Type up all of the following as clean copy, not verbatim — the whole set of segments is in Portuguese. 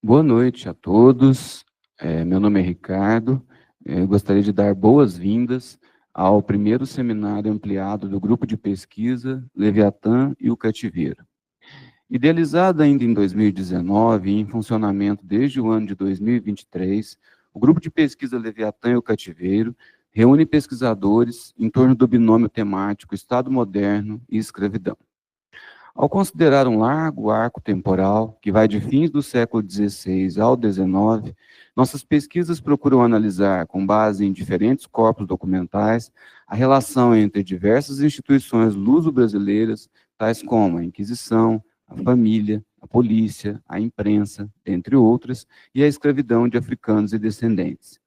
Boa noite a todos. Meu nome é Ricardo. Eu gostaria de dar boas-vindas ao primeiro seminário ampliado do Grupo de Pesquisa Leviatã e o Cativeiro. Idealizado ainda em 2019 e em funcionamento desde o ano de 2023, o Grupo de Pesquisa Leviatã e o Cativeiro reúne pesquisadores em torno do binômio temático Estado Moderno e Escravidão. Ao considerar um largo arco temporal, que vai de fins do século XVI ao XIX, nossas pesquisas procuram analisar, com base em diferentes corpos documentais, a relação entre diversas instituições luso-brasileiras, tais como a Inquisição, a família, a polícia, a imprensa, entre outras, e a escravidão de africanos e descendentes.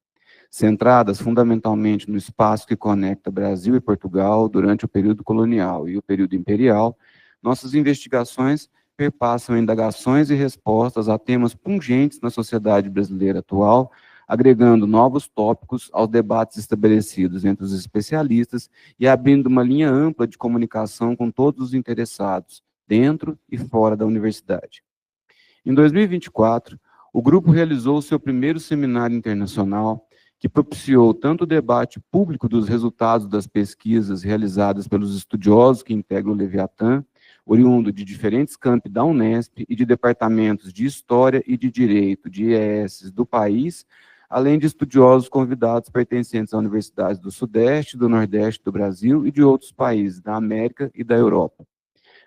Centradas fundamentalmente no espaço que conecta Brasil e Portugal durante o período colonial e o período imperial, nossas investigações perpassam indagações e respostas a temas pungentes na sociedade brasileira atual, agregando novos tópicos aos debates estabelecidos entre os especialistas e abrindo uma linha ampla de comunicação com todos os interessados, dentro e fora da universidade. Em 2024, o grupo realizou seu primeiro seminário internacional, que propiciou tanto o debate público dos resultados das pesquisas realizadas pelos estudiosos que integram o Leviatã, oriundo de diferentes campi da Unesp e de departamentos de História e de Direito de IES do país, além de estudiosos convidados pertencentes a universidades do Sudeste, do Nordeste do Brasil e de outros países da América e da Europa.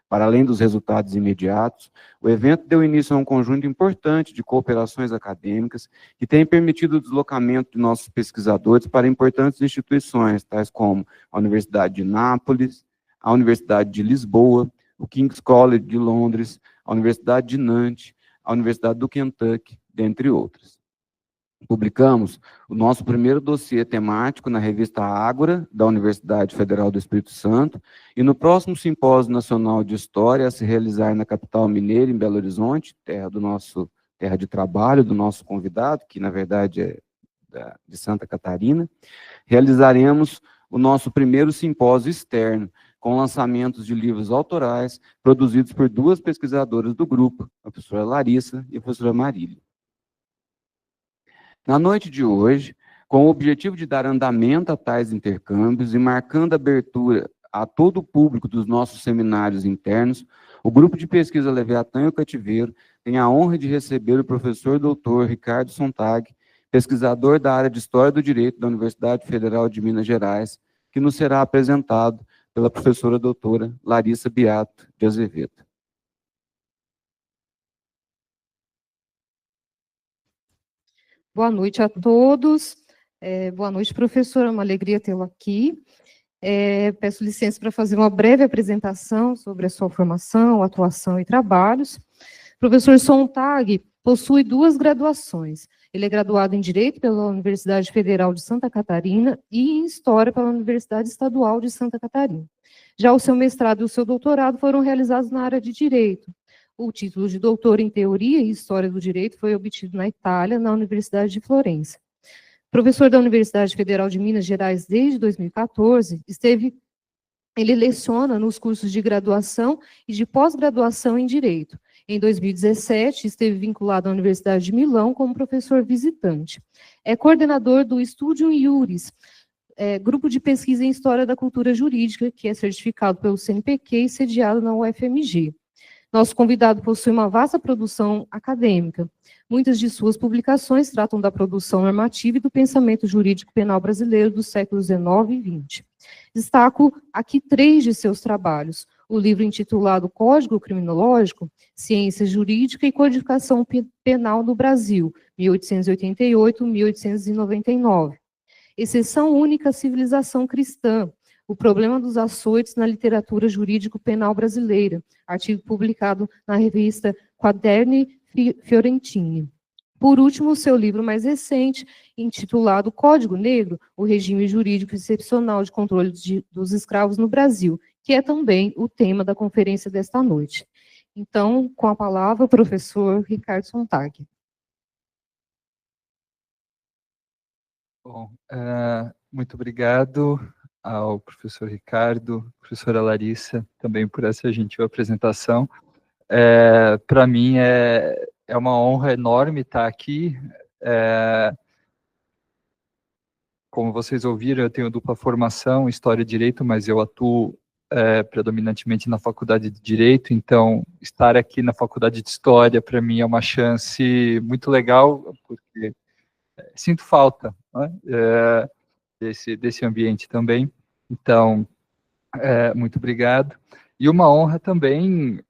Para além dos resultados imediatos, o evento deu início a um conjunto importante de cooperações acadêmicas que tem permitido o deslocamento de nossos pesquisadores para importantes instituições, tais como a Universidade de Nápoles, a Universidade de Lisboa, o King's College de Londres, a Universidade de Nantes, a Universidade do Kentucky, dentre outras. Publicamos o nosso primeiro dossiê temático na revista Ágora, da Universidade Federal do Espírito Santo, e no próximo Simpósio Nacional de História, a se realizar na capital mineira, em Belo Horizonte, terra de trabalho do nosso convidado, que na verdade é de Santa Catarina, realizaremos o nosso primeiro simpósio externo, com lançamentos de livros autorais produzidos por duas pesquisadoras do grupo, a professora Larissa e a professora Marília. Na noite de hoje, com o objetivo de dar andamento a tais intercâmbios e marcando a abertura a todo o público dos nossos seminários internos, o Grupo de Pesquisa Leviatã e o Cativeiro tem a honra de receber o professor doutor Ricardo Sontag, pesquisador da área de História do Direito da Universidade Federal de Minas Gerais, que nos será apresentado pela professora doutora Larissa Beato de Azevedo. Boa noite a todos. Boa noite, professora. É uma alegria tê-lo aqui. Peço licença para fazer uma breve apresentação sobre a sua formação, atuação e trabalhos. O professor Sontag possui 2 graduações. Ele é graduado em Direito pela Universidade Federal de Santa Catarina e em História pela Universidade Estadual de Santa Catarina. Já o seu mestrado e o seu doutorado foram realizados na área de Direito. O título de doutor em Teoria e História do Direito foi obtido na Itália, na Universidade de Florença. Professor da Universidade Federal de Minas Gerais desde 2014, ele leciona nos cursos de graduação e de pós-graduação em Direito. Em 2017, esteve vinculado à Universidade de Milão como professor visitante. É coordenador do Studium Iuris, grupo de pesquisa em História da Cultura Jurídica, que é certificado pelo CNPq e sediado na UFMG. Nosso convidado possui uma vasta produção acadêmica. Muitas de suas publicações tratam da produção normativa e do pensamento jurídico penal brasileiro dos séculos XIX e XX. Destaco aqui 3 de seus trabalhos: o livro intitulado Código Criminológico, Ciência Jurídica e Codificação Penal no Brasil, 1888-1899. Exceção única à civilização cristã, o problema dos açoites na literatura jurídico-penal brasileira, artigo publicado na revista Quaderni Fiorentini. Por último, o seu livro mais recente, intitulado Código Negro, o regime jurídico excepcional de controle dos escravos no Brasil, que é também o tema da conferência desta noite. Então, com a palavra, o professor Ricardo Sontag. Bom, muito obrigado ao professor Ricardo, professora Larissa, também por essa gentil apresentação. Para mim é É uma honra enorme estar aqui. Como vocês ouviram, eu tenho dupla formação, História e Direito, mas eu atuo predominantemente na Faculdade de Direito, então estar aqui na Faculdade de História, para mim, é uma chance muito legal, porque sinto falta, né, desse ambiente também. Então, muito obrigado. E uma honra também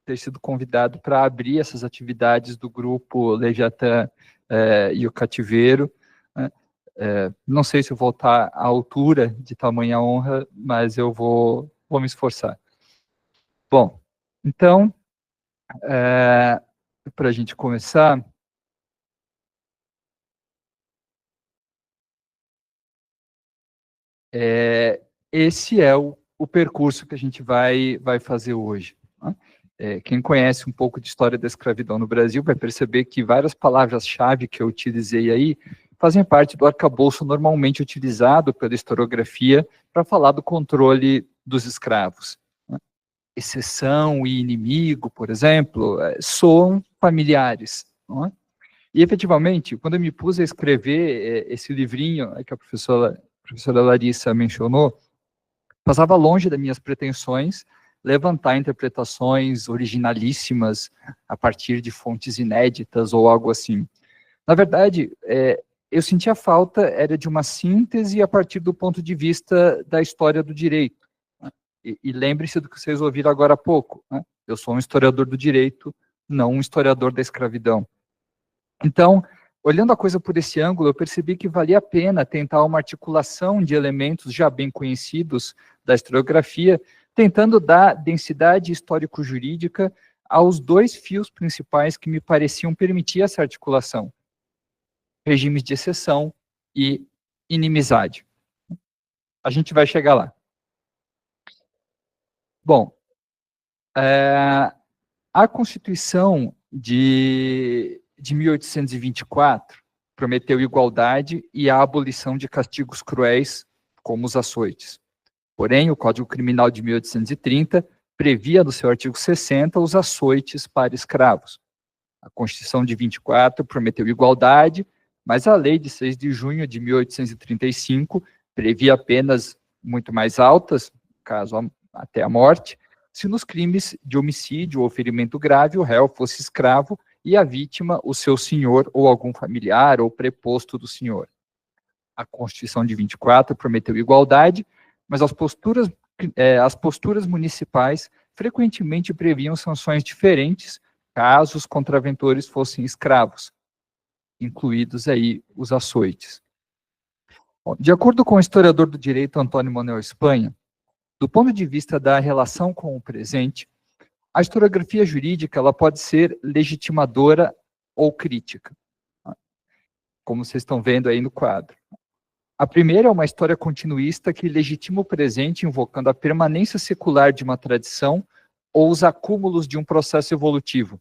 ter sido convidado para abrir essas atividades do grupo Leviatã e o Cativeiro. Né? Não sei se eu vou estar à altura de tamanha honra, mas eu vou me esforçar. Bom, então, para a gente começar, esse é o percurso que a gente vai fazer hoje. Né? Quem conhece um pouco de história da escravidão no Brasil vai perceber que várias palavras-chave que eu utilizei aí fazem parte do arcabouço normalmente utilizado pela historiografia para falar do controle dos escravos. Né? Exceção e inimigo, por exemplo, soam familiares. Não é? E, efetivamente, quando eu me pus a escrever esse livrinho que a professora Larissa mencionou, passava longe das minhas pretensões levantar interpretações originalíssimas a partir de fontes inéditas ou algo assim. Na verdade, eu sentia falta era de uma síntese a partir do ponto de vista da história do direito. Né? E lembre-se do que vocês ouviram agora há pouco. Né? Eu sou um historiador do direito, não um historiador da escravidão. Então, olhando a coisa por esse ângulo, eu percebi que valia a pena tentar uma articulação de elementos já bem conhecidos da historiografia, tentando dar densidade histórico-jurídica aos dois fios principais que me pareciam permitir essa articulação: regimes de exceção e inimizade. A gente vai chegar lá. Bom, a Constituição de 1824 prometeu igualdade e a abolição de castigos cruéis, como os açoites. Porém, o Código Criminal de 1830 previa, no seu artigo 60, os açoites para escravos. A Constituição de 24 prometeu igualdade, mas a Lei de 6 de junho de 1835 previa penas muito mais altas, caso até a morte, se nos crimes de homicídio ou ferimento grave o réu fosse escravo e a vítima o seu senhor ou algum familiar ou preposto do senhor. A Constituição de 24 prometeu igualdade, mas as posturas municipais frequentemente previam sanções diferentes caso os contraventores fossem escravos, incluídos aí os açoites. Bom, de acordo com o historiador do direito Antônio Manuel Espanha, do ponto de vista da relação com o presente, a historiografia jurídica ela pode ser legitimadora ou crítica, como vocês estão vendo aí no quadro. A primeira é uma história continuista que legitima o presente, invocando a permanência secular de uma tradição ou os acúmulos de um processo evolutivo.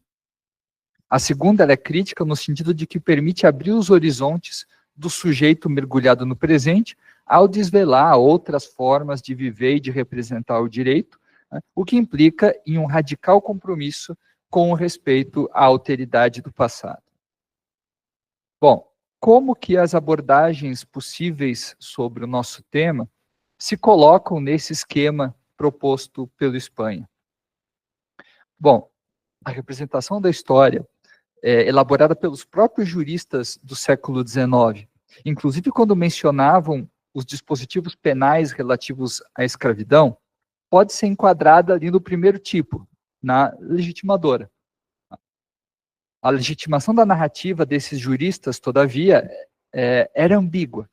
A segunda ela é crítica no sentido de que permite abrir os horizontes do sujeito mergulhado no presente ao desvelar outras formas de viver e de representar o direito, né, o que implica em um radical compromisso com o respeito à alteridade do passado. Bom, como que as abordagens possíveis sobre o nosso tema se colocam nesse esquema proposto pelo Espanha? Bom, a representação da história elaborada pelos próprios juristas do século XIX, inclusive quando mencionavam os dispositivos penais relativos à escravidão, pode ser enquadrada ali no primeiro tipo, na legitimadora. A legitimação da narrativa desses juristas, todavia, era ambígua.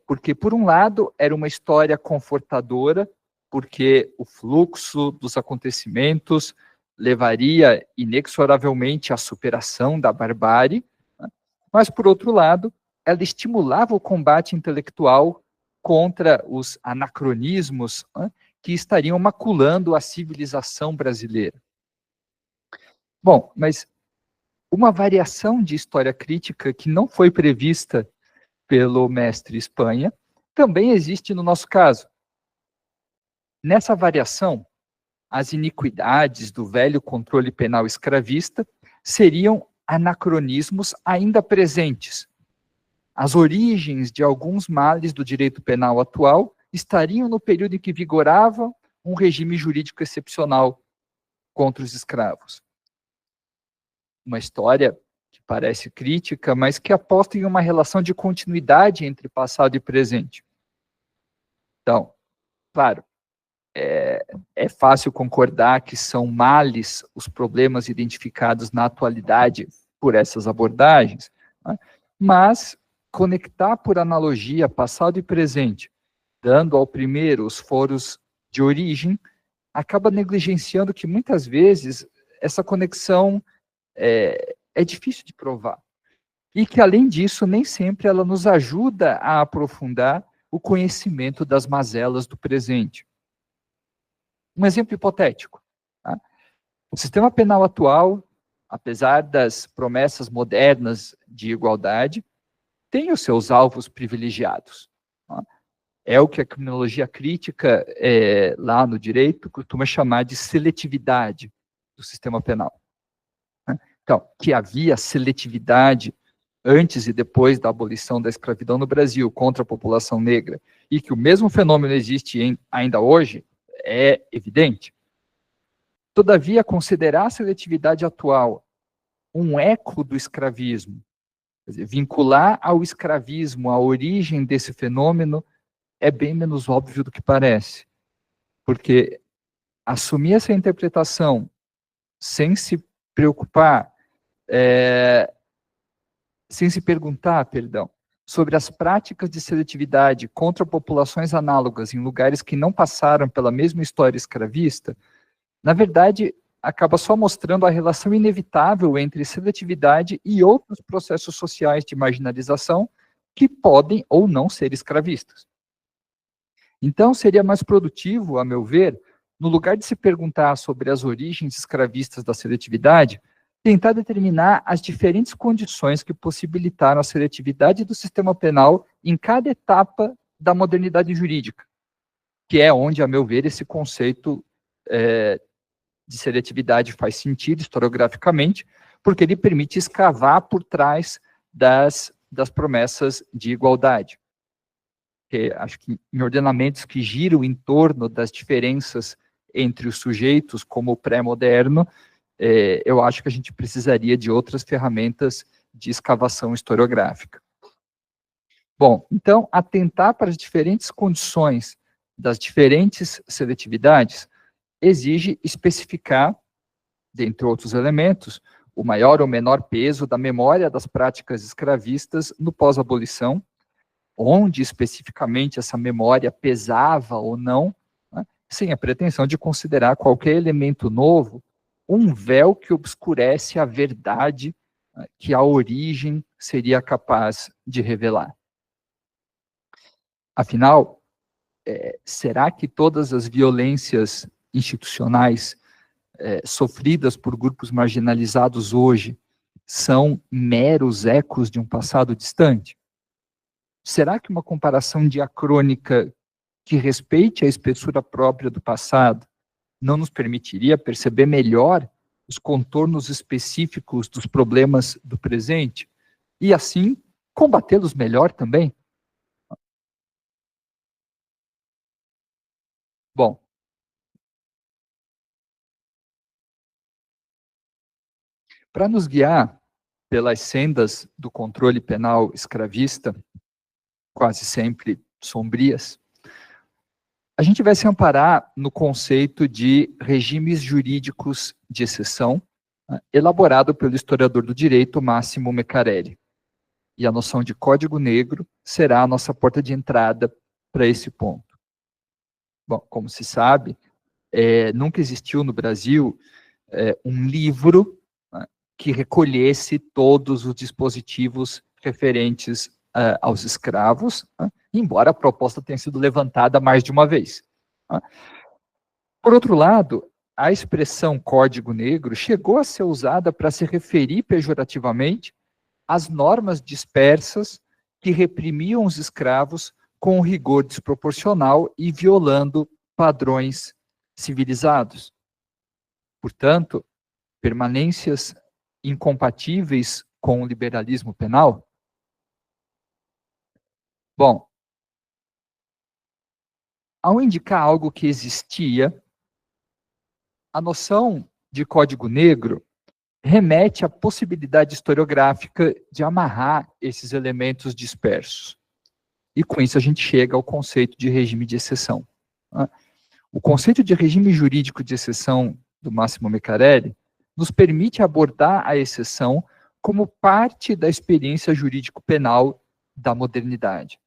Porque, por um lado, era uma história confortadora, porque o fluxo dos acontecimentos levaria inexoravelmente à superação da barbárie, né? Mas, por outro lado, ela estimulava o combate intelectual contra os anacronismos, né, que estariam maculando a civilização brasileira. Bom, mas uma variação de história crítica que não foi prevista pelo mestre Espanha também existe no nosso caso. Nessa variação, as iniquidades do velho controle penal escravista seriam anacronismos ainda presentes. As origens de alguns males do direito penal atual estariam no período em que vigorava um regime jurídico excepcional contra os escravos. Uma história que parece crítica, mas que aposta em uma relação de continuidade entre passado e presente. Então, claro, é fácil concordar que são males os problemas identificados na atualidade por essas abordagens, né? Mas conectar por analogia passado e presente, dando ao primeiro os foros de origem, acaba negligenciando que muitas vezes essa conexão é difícil de provar. E que, além disso, nem sempre ela nos ajuda a aprofundar o conhecimento das mazelas do presente. Um exemplo hipotético. Tá? O sistema penal atual, apesar das promessas modernas de igualdade, tem os seus alvos privilegiados. Tá? É o que a criminologia crítica, lá no direito, costuma chamar de seletividade do sistema penal. Tá? Então, que havia seletividade antes e depois da abolição da escravidão no Brasil contra a população negra, e que o mesmo fenômeno existe ainda hoje, é evidente. Todavia, considerar a seletividade atual um eco do escravismo, quer dizer, vincular ao escravismo a origem desse fenômeno, é bem menos óbvio do que parece. Porque assumir essa interpretação sem se preocupar, sem se perguntar, sobre as práticas de seletividade contra populações análogas em lugares que não passaram pela mesma história escravista, na verdade, acaba só mostrando a relação inevitável entre seletividade e outros processos sociais de marginalização que podem ou não ser escravistas. Então, seria mais produtivo, a meu ver, no lugar de se perguntar sobre as origens escravistas da seletividade, tentar determinar as diferentes condições que possibilitaram a seletividade do sistema penal em cada etapa da modernidade jurídica, que é onde, a meu ver, esse conceito de seletividade faz sentido historiograficamente, porque ele permite escavar por trás das promessas de igualdade. Porque acho que em ordenamentos que giram em torno das diferenças entre os sujeitos, como o pré-moderno, eu acho que a gente precisaria de outras ferramentas de escavação historiográfica. Bom, então, atentar para as diferentes condições das diferentes seletividades exige especificar, dentre outros elementos, o maior ou menor peso da memória das práticas escravistas no pós-abolição, onde especificamente essa memória pesava ou não, né, sem a pretensão de considerar qualquer elemento novo um véu que obscurece a verdade que a origem seria capaz de revelar. Afinal, será que todas as violências institucionais sofridas por grupos marginalizados hoje são meros ecos de um passado distante? Será que uma comparação diacrônica que respeite a espessura própria do passado não nos permitiria perceber melhor os contornos específicos dos problemas do presente e, assim, combatê-los melhor também? Bom, para nos guiar pelas sendas do controle penal escravista, quase sempre sombrias, a gente vai se amparar no conceito de regimes jurídicos de exceção, elaborado pelo historiador do direito Máximo Meccarelli. E a noção de código negro será a nossa porta de entrada para esse ponto. Bom, como se sabe, nunca existiu no Brasil um livro que recolhesse todos os dispositivos referentes aos escravos, embora a proposta tenha sido levantada mais de uma vez. Por outro lado, a expressão código negro chegou a ser usada para se referir pejorativamente às normas dispersas que reprimiam os escravos com rigor desproporcional e violando padrões civilizados. portanto, permanências incompatíveis com o liberalismo penal? Bom, ao indicar algo que existia, a noção de código negro remete à possibilidade historiográfica de amarrar esses elementos dispersos. E com isso a gente chega ao conceito de regime de exceção. O conceito de regime jurídico de exceção do Máximo Meccarelli nos permite abordar a exceção como parte da experiência jurídico-penal da modernidade.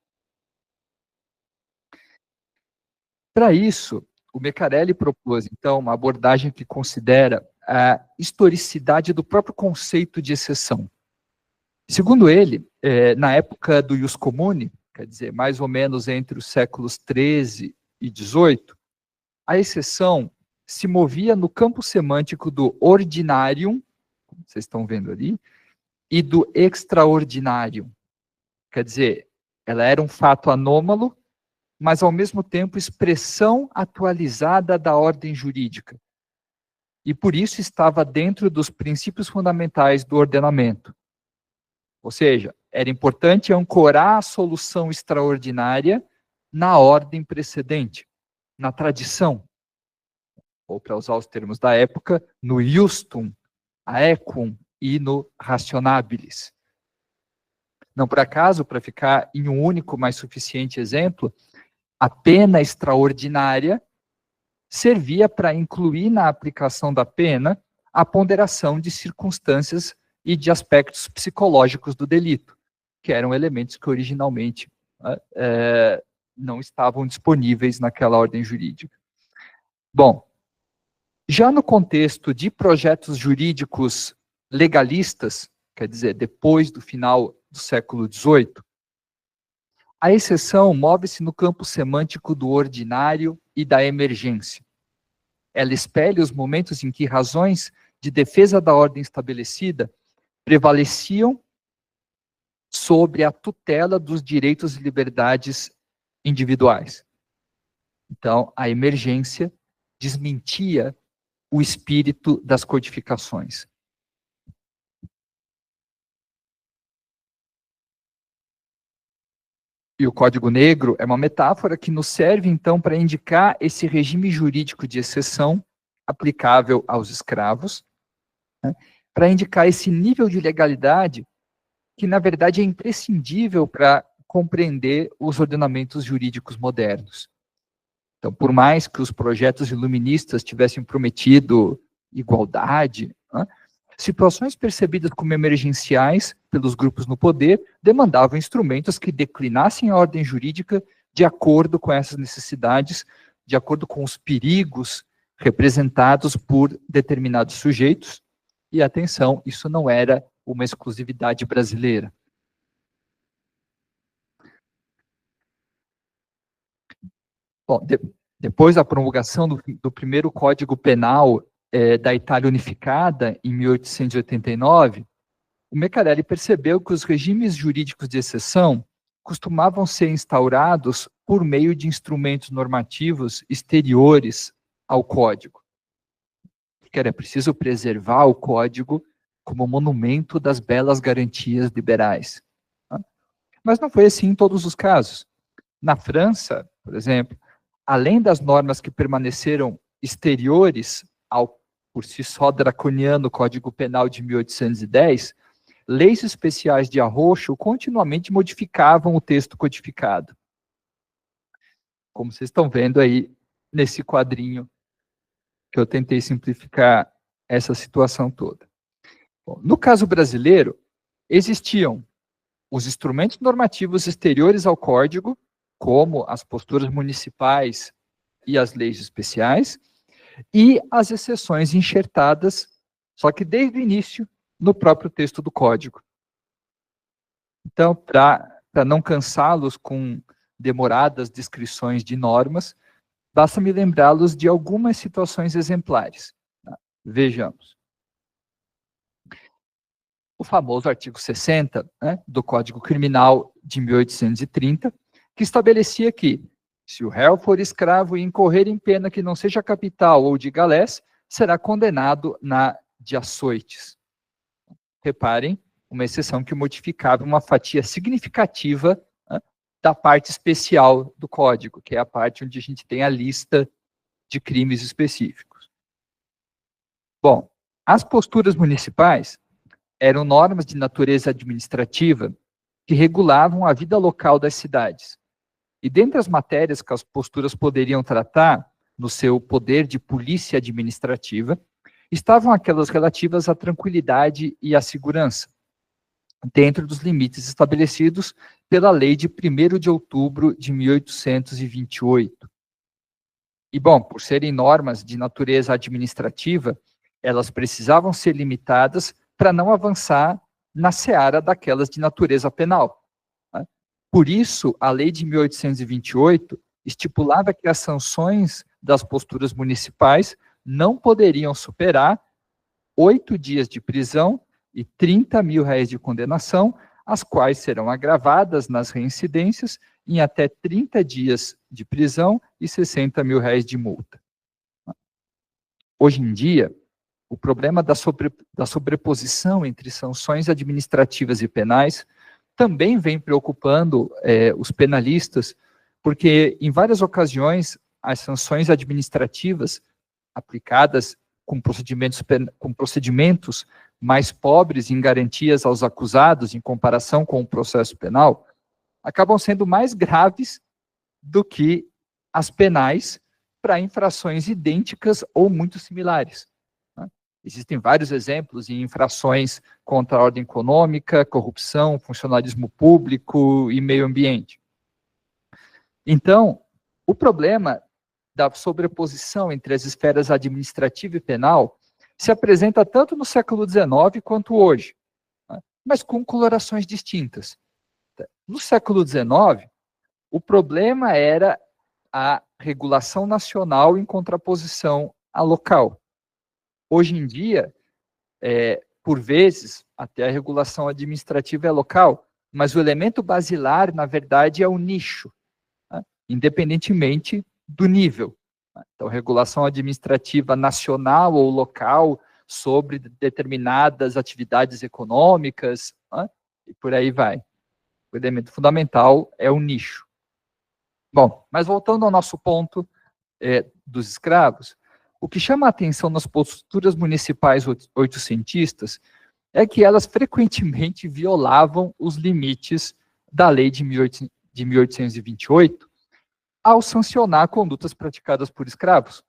Para isso, o Meccarelli propôs, então, uma abordagem que considera a historicidade do próprio conceito de exceção. Segundo ele, na época do Ius Commune, quer dizer, mais ou menos entre os séculos XIII e XVIII, a exceção se movia no campo semântico do ordinarium, como vocês estão vendo ali, e do extraordinarium. Quer dizer, ela era um fato anômalo, mas ao mesmo tempo expressão atualizada da ordem jurídica. E por isso estava dentro dos princípios fundamentais do ordenamento. Ou seja, era importante ancorar a solução extraordinária na ordem precedente, na tradição, ou para usar os termos da época, no iustum, aequum e no rationabilis. Não por acaso, para ficar em um único, mas suficiente exemplo, a pena extraordinária servia para incluir na aplicação da pena a ponderação de circunstâncias e de aspectos psicológicos do delito, que eram elementos que originalmente não estavam disponíveis naquela ordem jurídica. Bom, já no contexto de projetos jurídicos legalistas, quer dizer, depois do final do século XVIII, a exceção move-se no campo semântico do ordinário e da emergência. Ela espelha os momentos em que razões de defesa da ordem estabelecida prevaleciam sobre a tutela dos direitos e liberdades individuais. Então, a emergência desmentia o espírito das codificações. E o Código Negro é uma metáfora que nos serve, então, para indicar esse regime jurídico de exceção aplicável aos escravos, né, para indicar esse nível de legalidade que, na verdade, é imprescindível para compreender os ordenamentos jurídicos modernos. Então, por mais que os projetos iluministas tivessem prometido igualdade, né, situações percebidas como emergenciais pelos grupos no poder demandavam instrumentos que declinassem a ordem jurídica de acordo com essas necessidades, de acordo com os perigos representados por determinados sujeitos. E atenção, isso não era uma exclusividade brasileira. Bom, depois da promulgação do primeiro Código Penal da Itália Unificada, em 1889, o Meccarelli percebeu que os regimes jurídicos de exceção costumavam ser instaurados por meio de instrumentos normativos exteriores ao Código. Porque era preciso preservar o Código como monumento das belas garantias liberais. Mas não foi assim em todos os casos. Na França, por exemplo, além das normas que permaneceram exteriores ao por si só draconiano Código Penal de 1810, leis especiais de arroxo continuamente modificavam o texto codificado. Como vocês estão vendo aí nesse quadrinho, que eu tentei simplificar essa situação toda. Bom, no caso brasileiro, existiam os instrumentos normativos exteriores ao Código, como as posturas municipais e as leis especiais, e as exceções enxertadas, só que desde o início, no próprio texto do Código. Então, para não cansá-los com demoradas descrições de normas, basta-me lembrá-los de algumas situações exemplares. Vejamos. O famoso artigo 60, né, do Código Criminal de 1830, que estabelecia que, se o réu for escravo e incorrer em pena que não seja capital ou de galés, será condenado na de açoites. Reparem, uma exceção que modificava uma fatia significativa, né, da parte especial do Código, que é a parte onde a gente tem a lista de crimes específicos. Bom, as posturas municipais eram normas de natureza administrativa que regulavam a vida local das cidades. E dentre as matérias que as posturas poderiam tratar, no seu poder de polícia administrativa, estavam aquelas relativas à tranquilidade e à segurança, dentro dos limites estabelecidos pela Lei de 1º de outubro de 1828. E, bom, por serem normas de natureza administrativa, elas precisavam ser limitadas para não avançar na seara daquelas de natureza penal, né? Por isso, a Lei de 1828 estipulava que as sanções das posturas municipais não poderiam superar 8 dias de prisão e 30 mil reais de condenação, as quais serão agravadas nas reincidências em até 30 dias de prisão e 60 mil reais de multa. Hoje em dia, o problema da sobreposição entre sanções administrativas e penais também vem preocupando os penalistas, porque em várias ocasiões as sanções administrativas aplicadas com procedimentos mais pobres em garantias aos acusados em comparação com o processo penal, acabam sendo mais graves do que as penais para infrações idênticas ou muito similares. Existem vários exemplos em infrações contra a ordem econômica, corrupção, funcionalismo público e meio ambiente. Então, o problema da sobreposição entre as esferas administrativa e penal se apresenta tanto no século XIX quanto hoje, né, mas com colorações distintas. No século XIX, o problema era a regulação nacional em contraposição à local. Hoje em dia, por vezes, até a regulação administrativa é local, mas o elemento basilar, na verdade, é o nicho, né, independentemente do nível. Então, regulação administrativa nacional ou local sobre determinadas atividades econômicas, né, e por aí vai. O elemento fundamental é o nicho. Bom, mas voltando ao nosso ponto dos escravos, o que chama a atenção nas posturas municipais oitocentistas é que elas frequentemente violavam os limites da lei de 1828 ao sancionar condutas praticadas por escravos.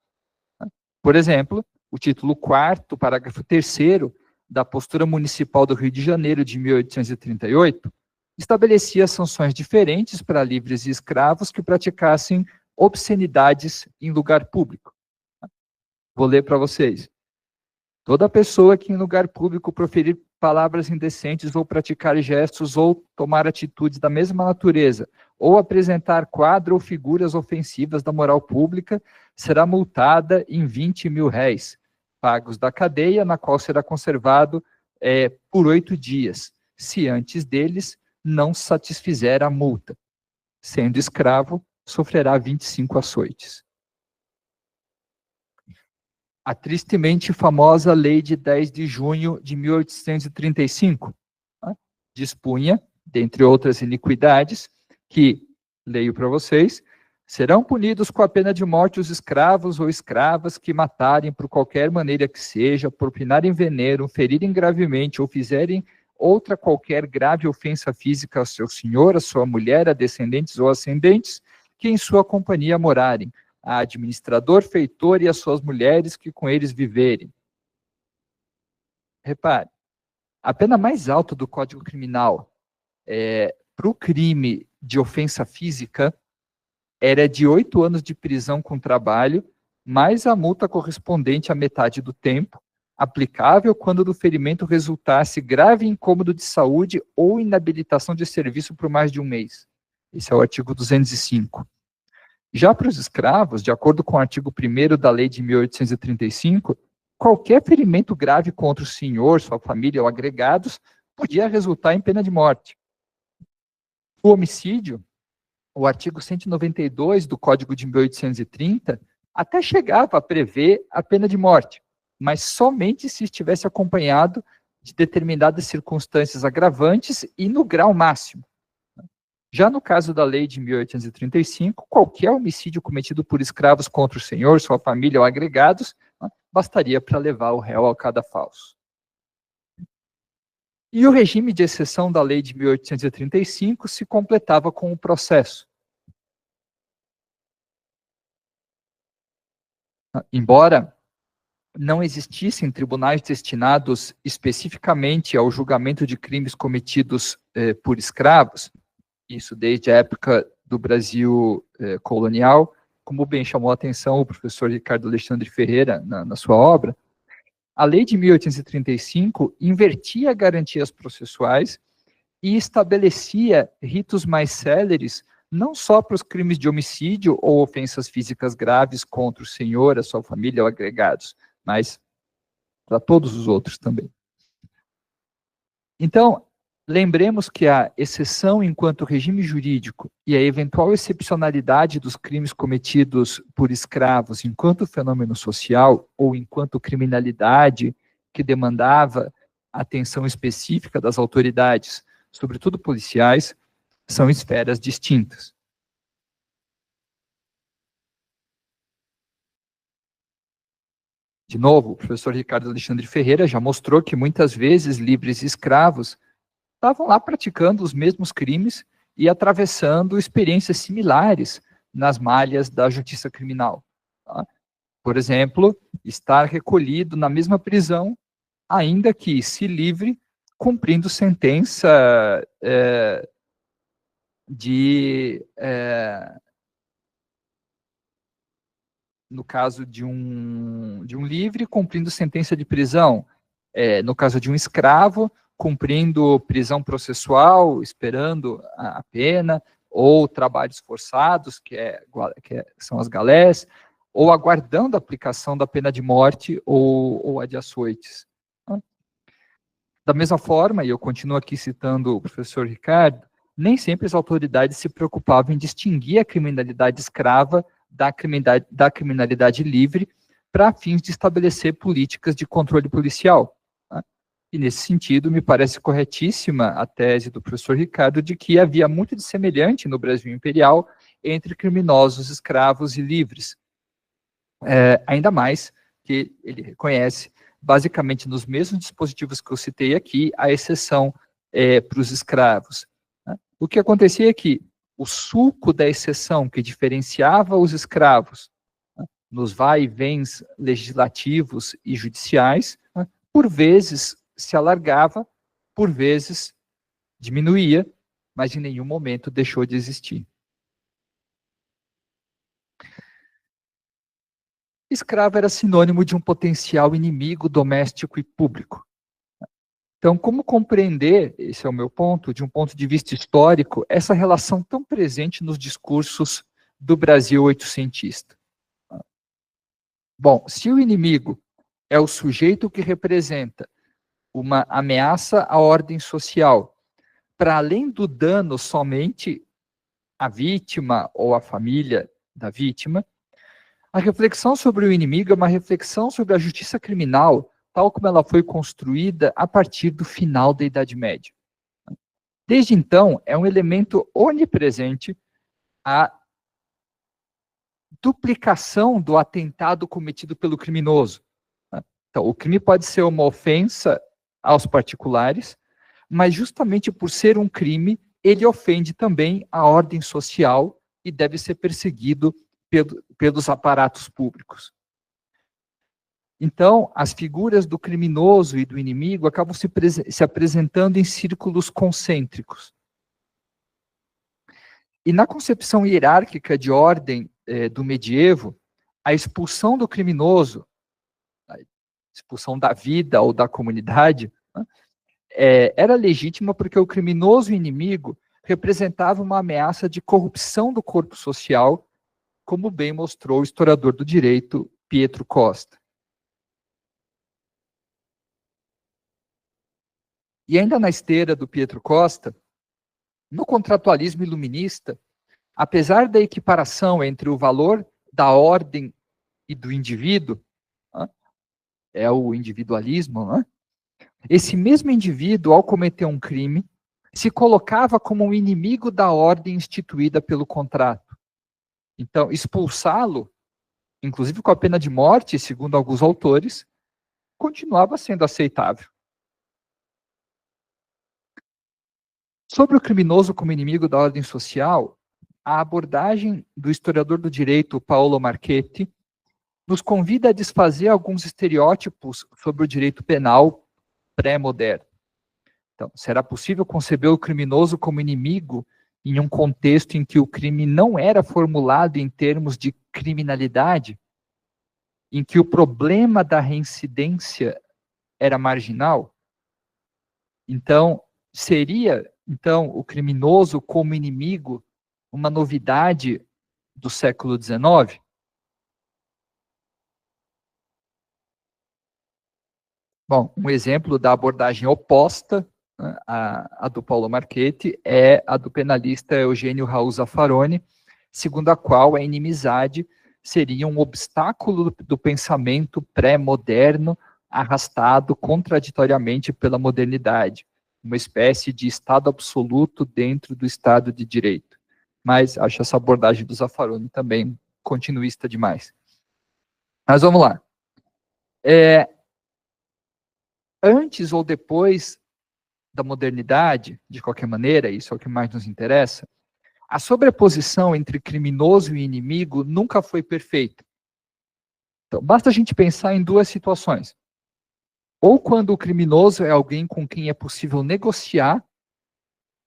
Por exemplo, o título 4º, parágrafo 3º da postura municipal do Rio de Janeiro de 1838 estabelecia sanções diferentes para livres e escravos que praticassem obscenidades em lugar público. Vou ler para vocês. Toda pessoa que em lugar público proferir palavras indecentes ou praticar gestos ou tomar atitudes da mesma natureza, ou apresentar quadro ou figuras ofensivas da moral pública, será multada em 20 mil réis, pagos da cadeia, na qual será conservado por 8 dias, se antes deles não satisfizer a multa. Sendo escravo, sofrerá 25 açoites. A tristemente famosa Lei de 10 de junho de 1835, né, dispunha, dentre outras iniquidades, que, leio para vocês, serão punidos com a pena de morte os escravos ou escravas que matarem por qualquer maneira que seja, propinarem veneno, ferirem gravemente ou fizerem outra qualquer grave ofensa física ao seu senhor, a sua mulher, a descendentes ou ascendentes, que em sua companhia morarem, a administrador, feitor e as suas mulheres que com eles viverem. Repare, a pena mais alta do Código Criminal para o crime de ofensa física era de 8 anos de prisão com trabalho, mais a multa correspondente à metade do tempo, aplicável quando do ferimento resultasse grave incômodo de saúde ou inabilitação de serviço por mais de um mês. Esse é o artigo 205. Já para os escravos, de acordo com o artigo 1º da Lei de 1835, qualquer ferimento grave contra o senhor, sua família ou agregados podia resultar em pena de morte. O homicídio, o artigo 192 do Código de 1830, até chegava a prever a pena de morte, mas somente se estivesse acompanhado de determinadas circunstâncias agravantes e no grau máximo. Já no caso da lei de 1835, qualquer homicídio cometido por escravos contra o senhor, sua família ou agregados, bastaria para levar o réu ao cadafalso. E o regime de exceção da lei de 1835 se completava com o processo. Embora não existissem tribunais destinados especificamente ao julgamento de crimes cometidos por escravos, isso desde a época do Brasil colonial, como bem chamou a atenção o professor Ricardo Alexandre Ferreira na sua obra, a lei de 1835 invertia garantias processuais e estabelecia ritos mais céleres não só para os crimes de homicídio ou ofensas físicas graves contra o senhor, a sua família ou agregados, mas para todos os outros também. Então, lembremos que a exceção enquanto regime jurídico e a eventual excepcionalidade dos crimes cometidos por escravos enquanto fenômeno social ou enquanto criminalidade que demandava atenção específica das autoridades, sobretudo policiais, são esferas distintas. De novo, o professor Ricardo Alexandre Ferreira já mostrou que muitas vezes livres e escravos estavam lá praticando os mesmos crimes e atravessando experiências similares nas malhas da justiça criminal. Tá? Por exemplo, estar recolhido na mesma prisão, ainda que, se livre, cumprindo sentença no caso de um livre, cumprindo sentença de prisão. No caso de um escravo, cumprindo prisão processual, esperando a pena, ou trabalhos forçados, que são as galés, ou aguardando a aplicação da pena de morte ou a de açoites. Da mesma forma, e eu continuo aqui citando o professor Ricardo, nem sempre as autoridades se preocupavam em distinguir a criminalidade escrava da criminalidade livre para fins de estabelecer políticas de controle policial. Tá? E, nesse sentido, me parece corretíssima a tese do professor Ricardo de que havia muito de semelhante no Brasil imperial entre criminosos, escravos e livres. Ainda mais que ele reconhece, basicamente nos mesmos dispositivos que eu citei aqui, a exceção para os escravos. Né? O que acontecia é que o suco da exceção que diferenciava os escravos, né, nos vai-e-vens legislativos e judiciais, né, por vezes se alargava, por vezes diminuía, mas em nenhum momento deixou de existir. Escravo era sinônimo de um potencial inimigo doméstico e público. Então, como compreender, esse é o meu ponto, de um ponto de vista histórico, essa relação tão presente nos discursos do Brasil oitocentista? Bom, se o inimigo é o sujeito que representa uma ameaça à ordem social, para além do dano somente à vítima ou à família da vítima, a reflexão sobre o inimigo é uma reflexão sobre a justiça criminal, tal como ela foi construída a partir do final da Idade Média. Desde então, é um elemento onipresente a duplicação do atentado cometido pelo criminoso. Então, o crime pode ser uma ofensa aos particulares, mas justamente por ser um crime, ele ofende também a ordem social e deve ser perseguido pelos aparatos públicos. Então, as figuras do criminoso e do inimigo acabam se apresentando em círculos concêntricos. E na concepção hierárquica de ordem do medievo, a expulsão do criminoso, a expulsão da vida ou da comunidade, né, era legítima porque o criminoso inimigo representava uma ameaça de corrupção do corpo social, como bem mostrou o historiador do direito Pietro Costa. E ainda na esteira do Pietro Costa, no contratualismo iluminista, apesar da equiparação entre o valor da ordem e do indivíduo, é o individualismo, né? Esse mesmo indivíduo, ao cometer um crime, se colocava como um inimigo da ordem instituída pelo contrato. Então, expulsá-lo, inclusive com a pena de morte, segundo alguns autores, continuava sendo aceitável. Sobre o criminoso como inimigo da ordem social, a abordagem do historiador do direito Paolo Marchetti nos convida a desfazer alguns estereótipos sobre o direito penal pré-moderno. Então, será possível conceber o criminoso como inimigo em um contexto em que o crime não era formulado em termos de criminalidade, em que o problema da reincidência era marginal? Então, seria o criminoso como inimigo uma novidade do século XIX? Bom, um exemplo da abordagem oposta, né, a do Paolo Marchetti, é a do penalista Eugênio Raul Zaffaroni, segundo a qual a inimizade seria um obstáculo do pensamento pré-moderno arrastado contraditoriamente pela modernidade, uma espécie de Estado absoluto dentro do Estado de Direito. Mas acho essa abordagem do Zaffaroni também continuista demais. Mas vamos lá. Antes ou depois da modernidade, de qualquer maneira, isso é o que mais nos interessa, a sobreposição entre criminoso e inimigo nunca foi perfeita. Então, basta a gente pensar em duas situações. Ou quando o criminoso é alguém com quem é possível negociar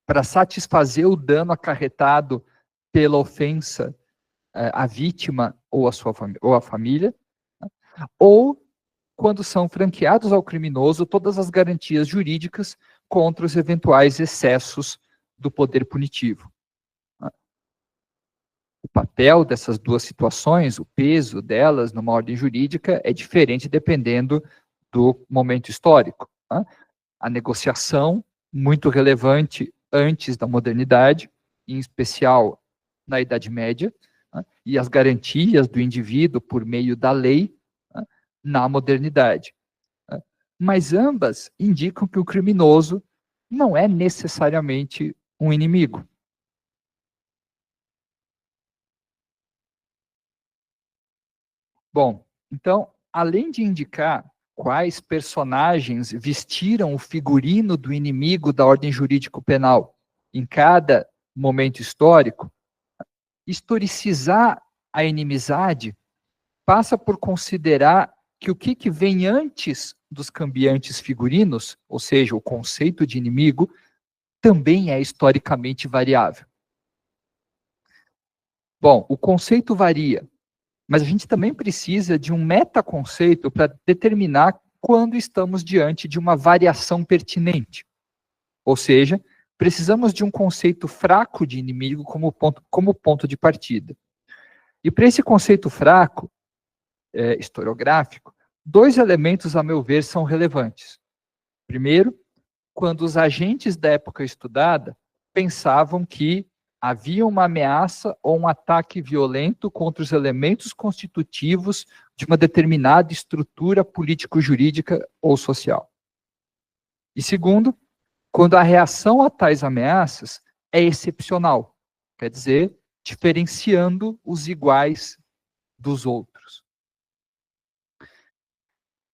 para satisfazer o dano acarretado pela ofensa à vítima ou à família, ou quando são franqueados ao criminoso todas as garantias jurídicas contra os eventuais excessos do poder punitivo. O papel dessas duas situações, o peso delas numa ordem jurídica é diferente dependendo do momento histórico. A negociação, muito relevante antes da modernidade, em especial na Idade Média, e as garantias do indivíduo por meio da lei na modernidade. Mas ambas indicam que o criminoso não é necessariamente um inimigo. Bom, então, além de indicar quais personagens vestiram o figurino do inimigo da ordem jurídico-penal em cada momento histórico, historicizar a inimizade passa por considerar que o que vem antes dos cambiantes figurinos, ou seja, o conceito de inimigo, também é historicamente variável. Bom, o conceito varia, mas a gente também precisa de um metaconceito para determinar quando estamos diante de uma variação pertinente. Ou seja, precisamos de um conceito fraco de inimigo como ponto de partida. E para esse conceito fraco, historiográfico, dois elementos, a meu ver, são relevantes. Primeiro, quando os agentes da época estudada pensavam que havia uma ameaça ou um ataque violento contra os elementos constitutivos de uma determinada estrutura político-jurídica ou social. E segundo, quando a reação a tais ameaças é excepcional, quer dizer, diferenciando os iguais dos outros.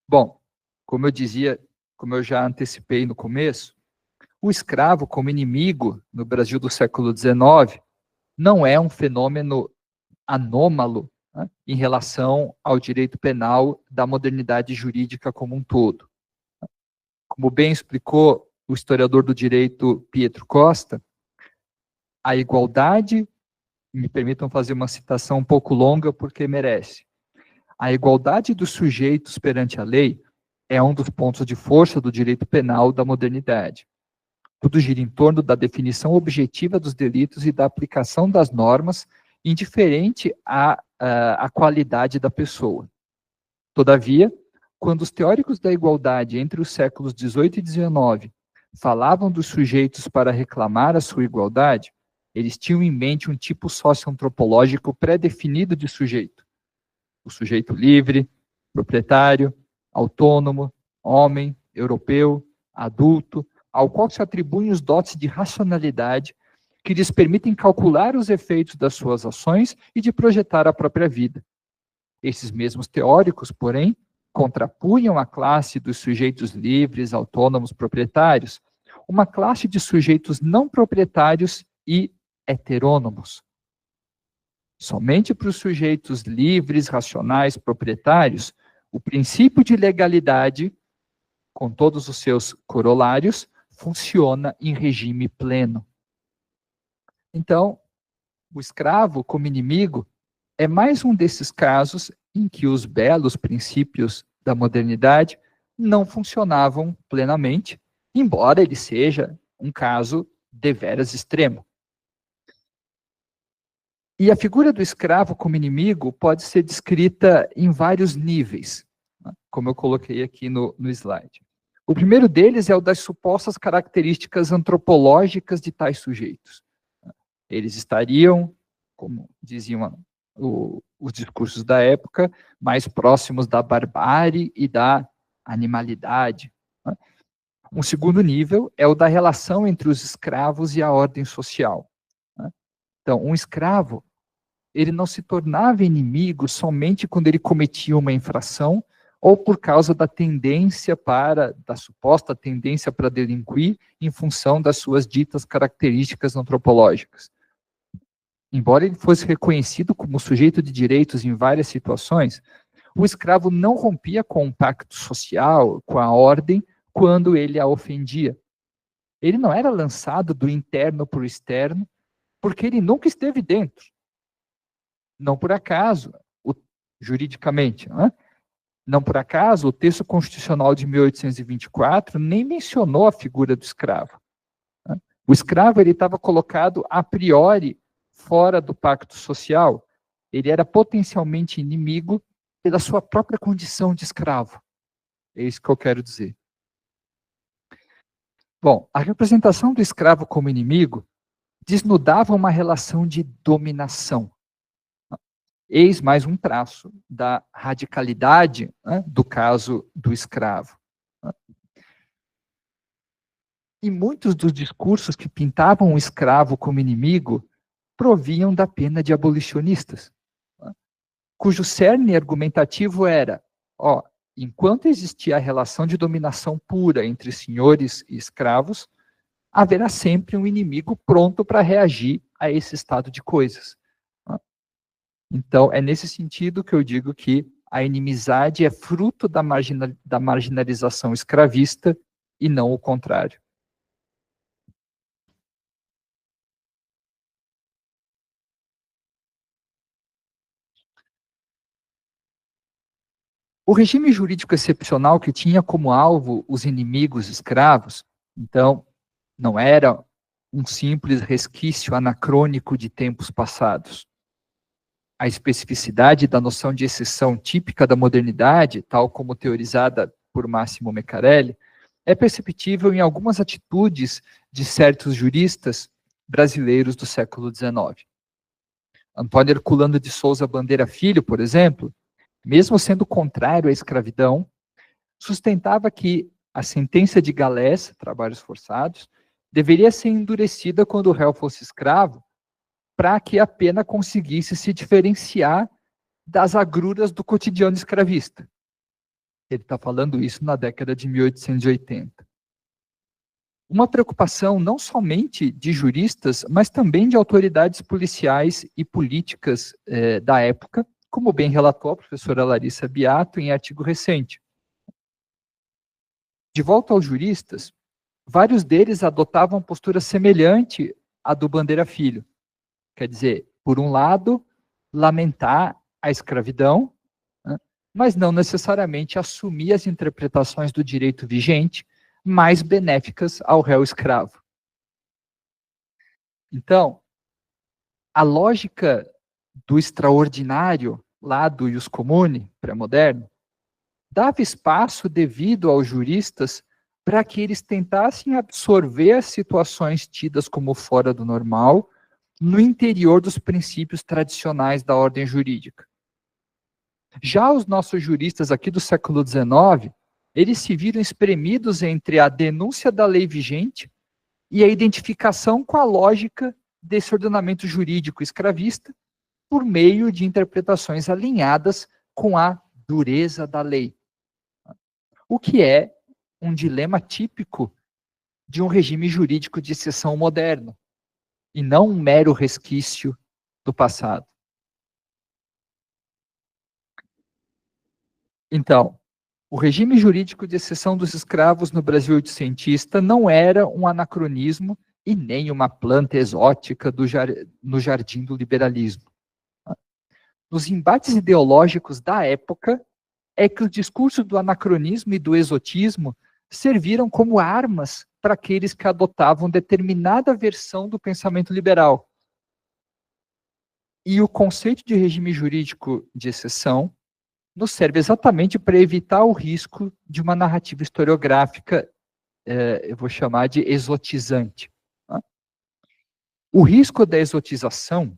Bom, como eu já antecipei no começo, o escravo como inimigo no Brasil do século XIX não é um fenômeno anômalo, né, em relação ao direito penal da modernidade jurídica como um todo. Como bem explicou o historiador do direito Pietro Costa, a igualdade, me permitam fazer uma citação um pouco longa porque merece, a igualdade dos sujeitos perante a lei é um dos pontos de força do direito penal da modernidade. Tudo gira em torno da definição objetiva dos delitos e da aplicação das normas, indiferente à qualidade da pessoa. Todavia, quando os teóricos da igualdade entre os séculos XVIII e XIX falavam dos sujeitos para reclamar a sua igualdade, eles tinham em mente um tipo socioantropológico pré-definido de sujeito. O sujeito livre, proprietário, autônomo, homem, europeu, adulto, ao qual se atribuem os dotes de racionalidade que lhes permitem calcular os efeitos das suas ações e de projetar a própria vida. Esses mesmos teóricos, porém, contrapunham a classe dos sujeitos livres, autônomos, proprietários, uma classe de sujeitos não proprietários e heterônomos. Somente para os sujeitos livres, racionais, proprietários, o princípio de legalidade, com todos os seus corolários, funciona em regime pleno. Então, o escravo como inimigo é mais um desses casos em que os belos princípios da modernidade não funcionavam plenamente, embora ele seja um caso deveras extremo. E a figura do escravo como inimigo pode ser descrita em vários níveis, como eu coloquei aqui no slide. O primeiro deles é o das supostas características antropológicas de tais sujeitos. Eles estariam, como diziam os discursos da época, mais próximos da barbárie e da animalidade. Um segundo nível é o da relação entre os escravos e a ordem social. Então, um escravo, ele não se tornava inimigo somente quando ele cometia uma infração ou por causa da suposta tendência para delinquir em função das suas ditas características antropológicas. Embora ele fosse reconhecido como sujeito de direitos em várias situações, o escravo não rompia com o pacto social, com a ordem, quando ele a ofendia. Ele não era lançado do interno para o externo, porque ele nunca esteve dentro. Não por acaso, juridicamente, não por acaso, o texto constitucional de 1824 nem mencionou a figura do escravo. O escravo ele estava colocado a priori fora do pacto social. Ele era potencialmente inimigo pela sua própria condição de escravo. É isso que eu quero dizer. Bom, a representação do escravo como inimigo desnudava uma relação de dominação. Eis mais um traço da radicalidade do caso do escravo. E muitos dos discursos que pintavam o escravo como inimigo provinham da pena de abolicionistas, cujo cerne argumentativo era, enquanto existia a relação de dominação pura entre senhores e escravos, haverá sempre um inimigo pronto para reagir a esse estado de coisas. Então, é nesse sentido que eu digo que a inimizade é fruto da marginalização escravista e não o contrário. O regime jurídico excepcional que tinha como alvo os inimigos escravos, então, não era um simples resquício anacrônico de tempos passados. A especificidade da noção de exceção típica da modernidade, tal como teorizada por Máximo Meccarelli, é perceptível em algumas atitudes de certos juristas brasileiros do século XIX. Antônio Herculano de Souza Bandeira Filho, por exemplo, mesmo sendo contrário à escravidão, sustentava que a sentença de galés, trabalhos forçados, deveria ser endurecida quando o réu fosse escravo, para que a pena conseguisse se diferenciar das agruras do cotidiano escravista. Ele está falando isso na década de 1880. Uma preocupação não somente de juristas, mas também de autoridades policiais e políticas da época, como bem relatou a professora Larissa Beato em artigo recente. De volta aos juristas, vários deles adotavam postura semelhante à do Bandeira Filho. Quer dizer, por um lado, lamentar a escravidão, mas não necessariamente assumir as interpretações do direito vigente mais benéficas ao réu escravo. Então, a lógica do extraordinário, lá do ius commune, pré-moderno, dava espaço devido aos juristas para que eles tentassem absorver as situações tidas como fora do normal no interior dos princípios tradicionais da ordem jurídica. Já os nossos juristas aqui do século XIX, eles se viram espremidos entre a denúncia da lei vigente e a identificação com a lógica desse ordenamento jurídico escravista por meio de interpretações alinhadas com a dureza da lei. O que é um dilema típico de um regime jurídico de exceção moderno, e não um mero resquício do passado. Então, o regime jurídico de exceção dos escravos no Brasil oitocentista não era um anacronismo e nem uma planta exótica no jardim do liberalismo. Nos embates ideológicos da época, é que os discursos do anacronismo e do exotismo serviram como armas para aqueles que adotavam determinada versão do pensamento liberal. E o conceito de regime jurídico de exceção nos serve exatamente para evitar o risco de uma narrativa historiográfica, eu vou chamar de exotizante. Tá? O risco da exotização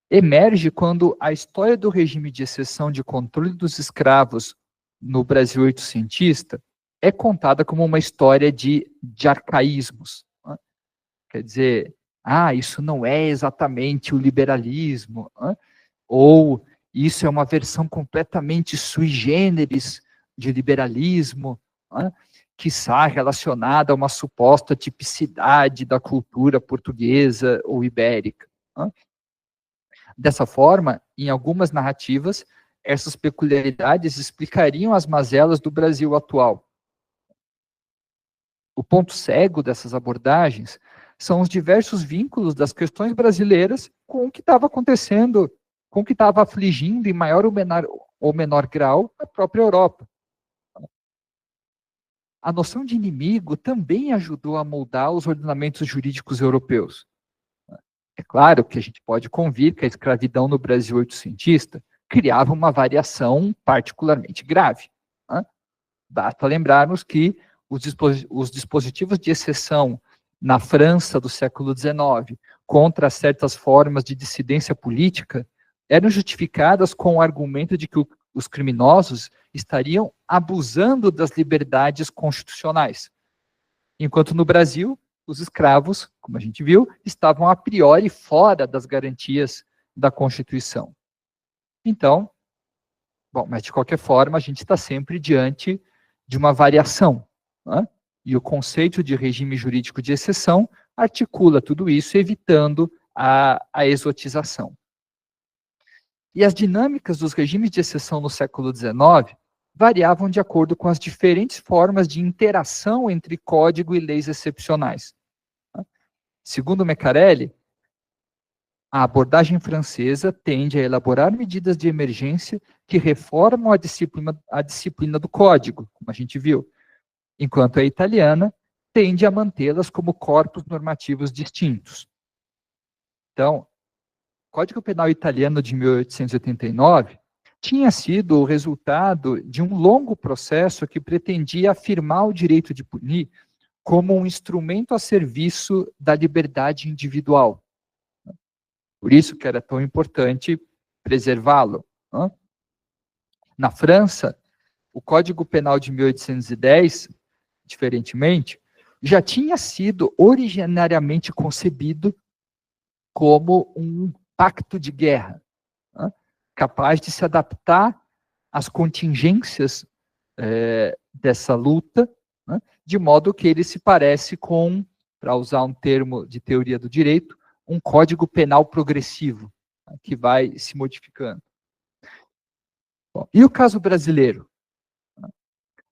emerge quando a história do regime de exceção de controle dos escravos no Brasil oitocentista é contada como uma história de arcaísmos. Tá? Quer dizer, isso não é exatamente o liberalismo, ou isso é uma versão completamente sui generis de liberalismo, que está relacionada a uma suposta tipicidade da cultura portuguesa ou ibérica. Dessa forma, em algumas narrativas, essas peculiaridades explicariam as mazelas do Brasil atual. O ponto cego dessas abordagens são os diversos vínculos das questões brasileiras com o que estava acontecendo, com o que estava afligindo em maior ou menor grau a própria Europa. A noção de inimigo também ajudou a moldar os ordenamentos jurídicos europeus. É claro que a gente pode convir que a escravidão no Brasil oitocentista criava uma variação particularmente grave. Basta lembrarmos que os dispositivos de exceção na França do século XIX contra certas formas de dissidência política eram justificadas com o argumento de que os criminosos estariam abusando das liberdades constitucionais. Enquanto no Brasil, os escravos, como a gente viu, estavam a priori fora das garantias da Constituição. Então, mas de qualquer forma, a gente está sempre diante de uma variação. E o conceito de regime jurídico de exceção articula tudo isso, evitando a exotização. E as dinâmicas dos regimes de exceção no século XIX variavam de acordo com as diferentes formas de interação entre código e leis excepcionais. Segundo Mecarelli, a abordagem francesa tende a elaborar medidas de emergência que reformam a disciplina do código, como a gente viu, enquanto a italiana tende a mantê-las como corpos normativos distintos. Então, o Código Penal italiano de 1889 tinha sido o resultado de um longo processo que pretendia afirmar o direito de punir como um instrumento a serviço da liberdade individual. Por isso que era tão importante preservá-lo. Na França, o Código Penal de 1810, diferentemente, já tinha sido originariamente concebido como um pacto de guerra, capaz de se adaptar às contingências dessa luta, de modo que ele se parece com, para usar um termo de teoria do direito, um código penal progressivo, que vai se modificando. Bom, e o caso brasileiro?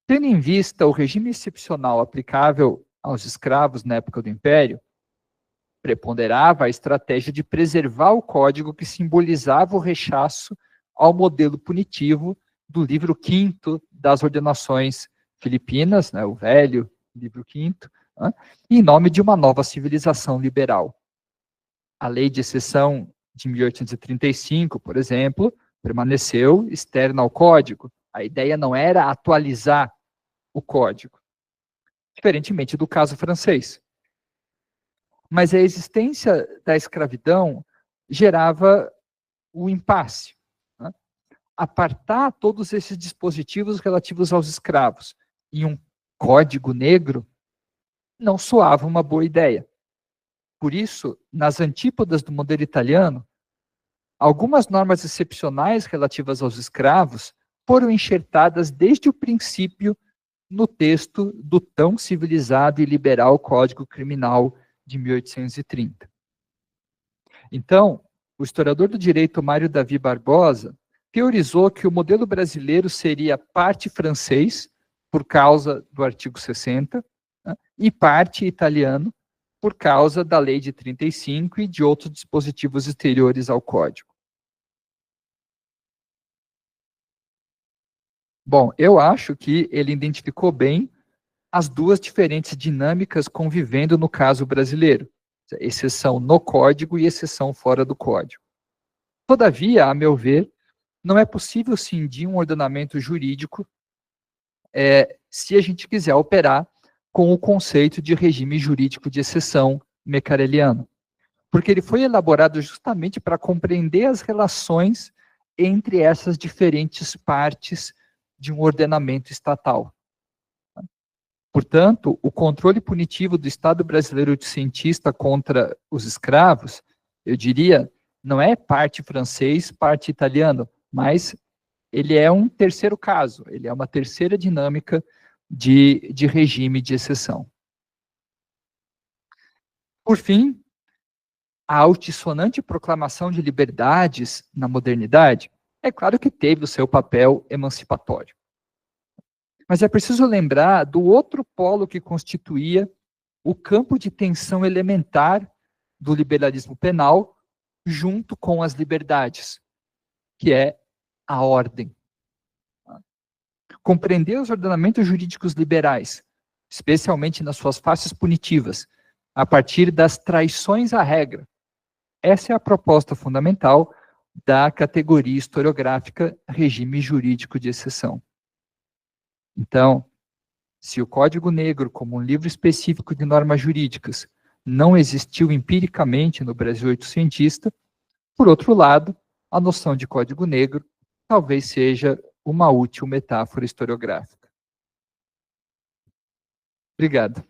Tendo em vista o regime excepcional aplicável aos escravos na época do Império, preponderava a estratégia de preservar o código que simbolizava o rechaço ao modelo punitivo do livro V das ordenações filipinas, o velho livro V, em nome de uma nova civilização liberal. A lei de exceção de 1835, por exemplo, permaneceu externa ao código. A ideia não era atualizar o código, diferentemente do caso francês. Mas a existência da escravidão gerava o impasse. apartar todos esses dispositivos relativos aos escravos em um código negro não soava uma boa ideia. Por isso, nas antípodas do modelo italiano, algumas normas excepcionais relativas aos escravos foram enxertadas desde o princípio no texto do tão civilizado e liberal Código Criminal de 1830. Então, o historiador do direito Mário Davi Barbosa teorizou que o modelo brasileiro seria parte francês, por causa do artigo 60, né, e parte italiano, por causa da lei de 35 e de outros dispositivos exteriores ao Código. Bom, eu acho que ele identificou bem as duas diferentes dinâmicas convivendo no caso brasileiro, exceção no Código e exceção fora do Código. Todavia, a meu ver, não é possível cindir um ordenamento jurídico se a gente quiser operar com o conceito de regime jurídico de exceção mecareliano, porque ele foi elaborado justamente para compreender as relações entre essas diferentes partes de um ordenamento estatal. Portanto, o controle punitivo do Estado brasileiro de cientista contra os escravos, eu diria, não é parte francês, parte italiano, mas ele é um terceiro caso, ele é uma terceira dinâmica de regime de exceção. Por fim, a altissonante proclamação de liberdades na modernidade, é claro que teve o seu papel emancipatório. Mas é preciso lembrar do outro polo que constituía o campo de tensão elementar do liberalismo penal, junto com as liberdades, que é a ordem. Compreender os ordenamentos jurídicos liberais, especialmente nas suas faces punitivas, a partir das traições à regra. Essa é a proposta fundamental da categoria historiográfica regime jurídico de exceção. Então, se o Código Negro, como um livro específico de normas jurídicas, não existiu empiricamente no Brasil oitocentista, por outro lado, a noção de Código Negro talvez seja uma útil metáfora historiográfica. Obrigado.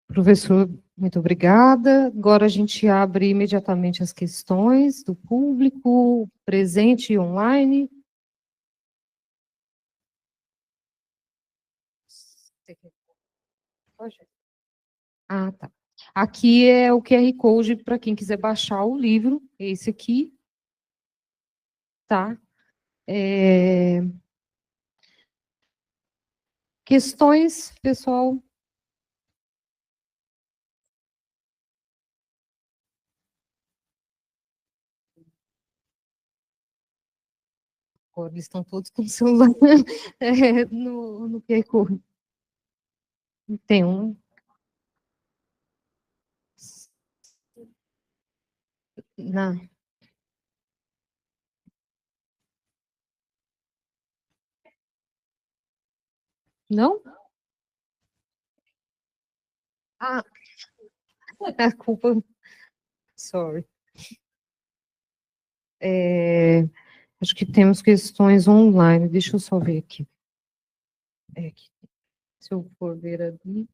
Professor, muito obrigada. Agora a gente abre imediatamente as questões do público, presente e online. Ah, tá. Aqui é o QR Code para quem quiser baixar o livro, esse aqui, tá? Questões, pessoal? Agora eles estão todos com o celular no QR Code. Tem um. Não. Não? Ah, a culpa. Sorry. Acho que temos questões online. Deixa eu só ver aqui. Aqui. Se eu for ver ali.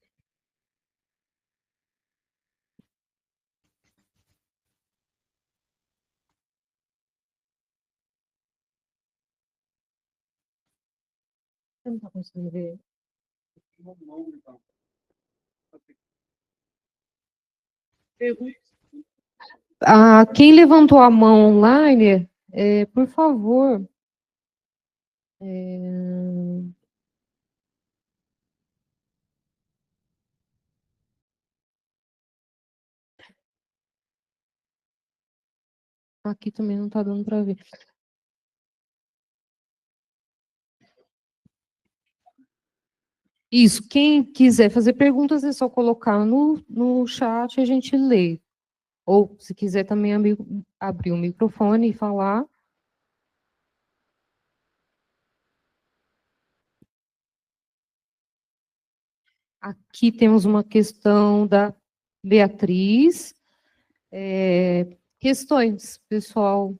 Eu não estou conseguindo ver. Quem levantou a mão online, por favor. Aqui também não está dando para ver. Isso, quem quiser fazer perguntas é só colocar no chat e a gente lê. Ou, se quiser também abrir o microfone e falar. Aqui temos uma questão da Beatriz. Questões, pessoal,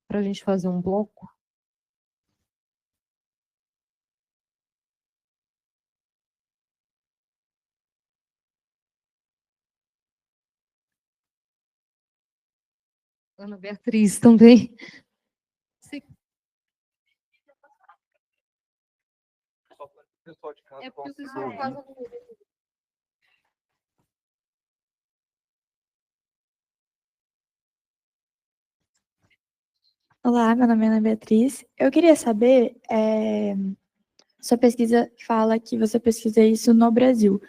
para a gente fazer um bloco? Ana Beatriz também. É porque o pessoal de casa não... Olá, meu nome é Ana Beatriz. Eu queria saber, sua pesquisa fala que você pesquisa isso no Brasil.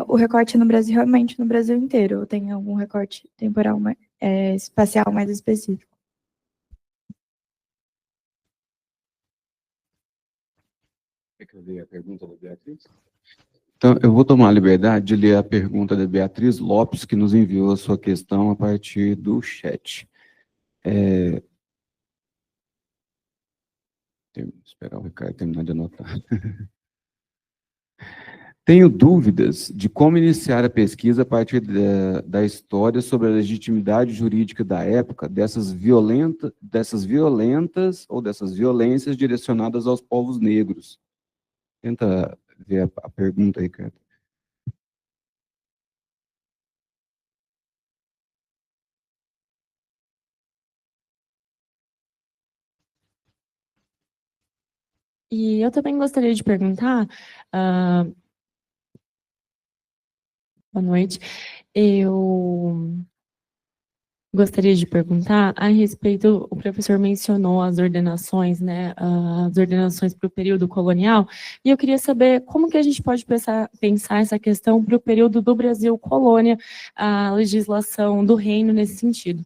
O recorte no Brasil, realmente no Brasil inteiro, ou tem algum recorte temporal, espacial mais específico? Quer ler a pergunta da Beatriz? Então, eu vou tomar a liberdade de ler a pergunta da Beatriz Lopes, que nos enviou a sua questão a partir do chat. Esperar o Ricardo terminar de anotar. Tenho dúvidas de como iniciar a pesquisa a partir da história sobre a legitimidade jurídica da época dessas violentas ou dessas violências direcionadas aos povos negros. Tenta ver a pergunta, Ricardo. E eu também gostaria de perguntar, boa noite, eu gostaria de perguntar a respeito, o professor mencionou as ordenações, né, as ordenações para o período colonial, e eu queria saber como que a gente pode pensar essa questão para o período do Brasil colônia, a legislação do reino nesse sentido.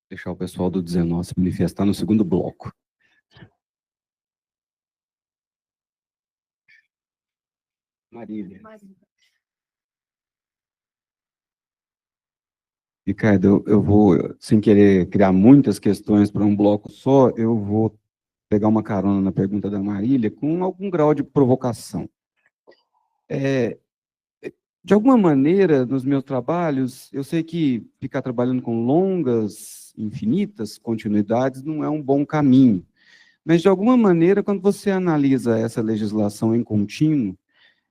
Deixar o pessoal do 19 se manifestar no segundo bloco. Marília. Ricardo, eu vou, sem querer criar muitas questões para um bloco só, eu vou pegar uma carona na pergunta da Marília com algum grau de provocação. De alguma maneira, nos meus trabalhos, eu sei que ficar trabalhando com longas, infinitas continuidades não é um bom caminho, mas, de alguma maneira, quando você analisa essa legislação em contínuo,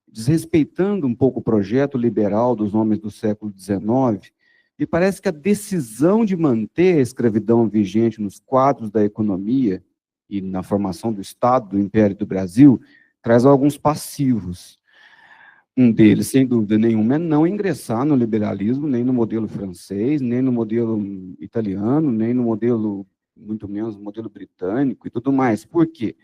desrespeitando um pouco o projeto liberal dos homens do século XIX, me parece que a decisão de manter a escravidão vigente nos quadros da economia e na formação do Estado, do Império do Brasil, traz alguns passivos. Um deles, sem dúvida nenhuma, é não ingressar no liberalismo, nem no modelo francês, nem no modelo italiano, nem no modelo, muito menos no modelo britânico e tudo mais. Por quê?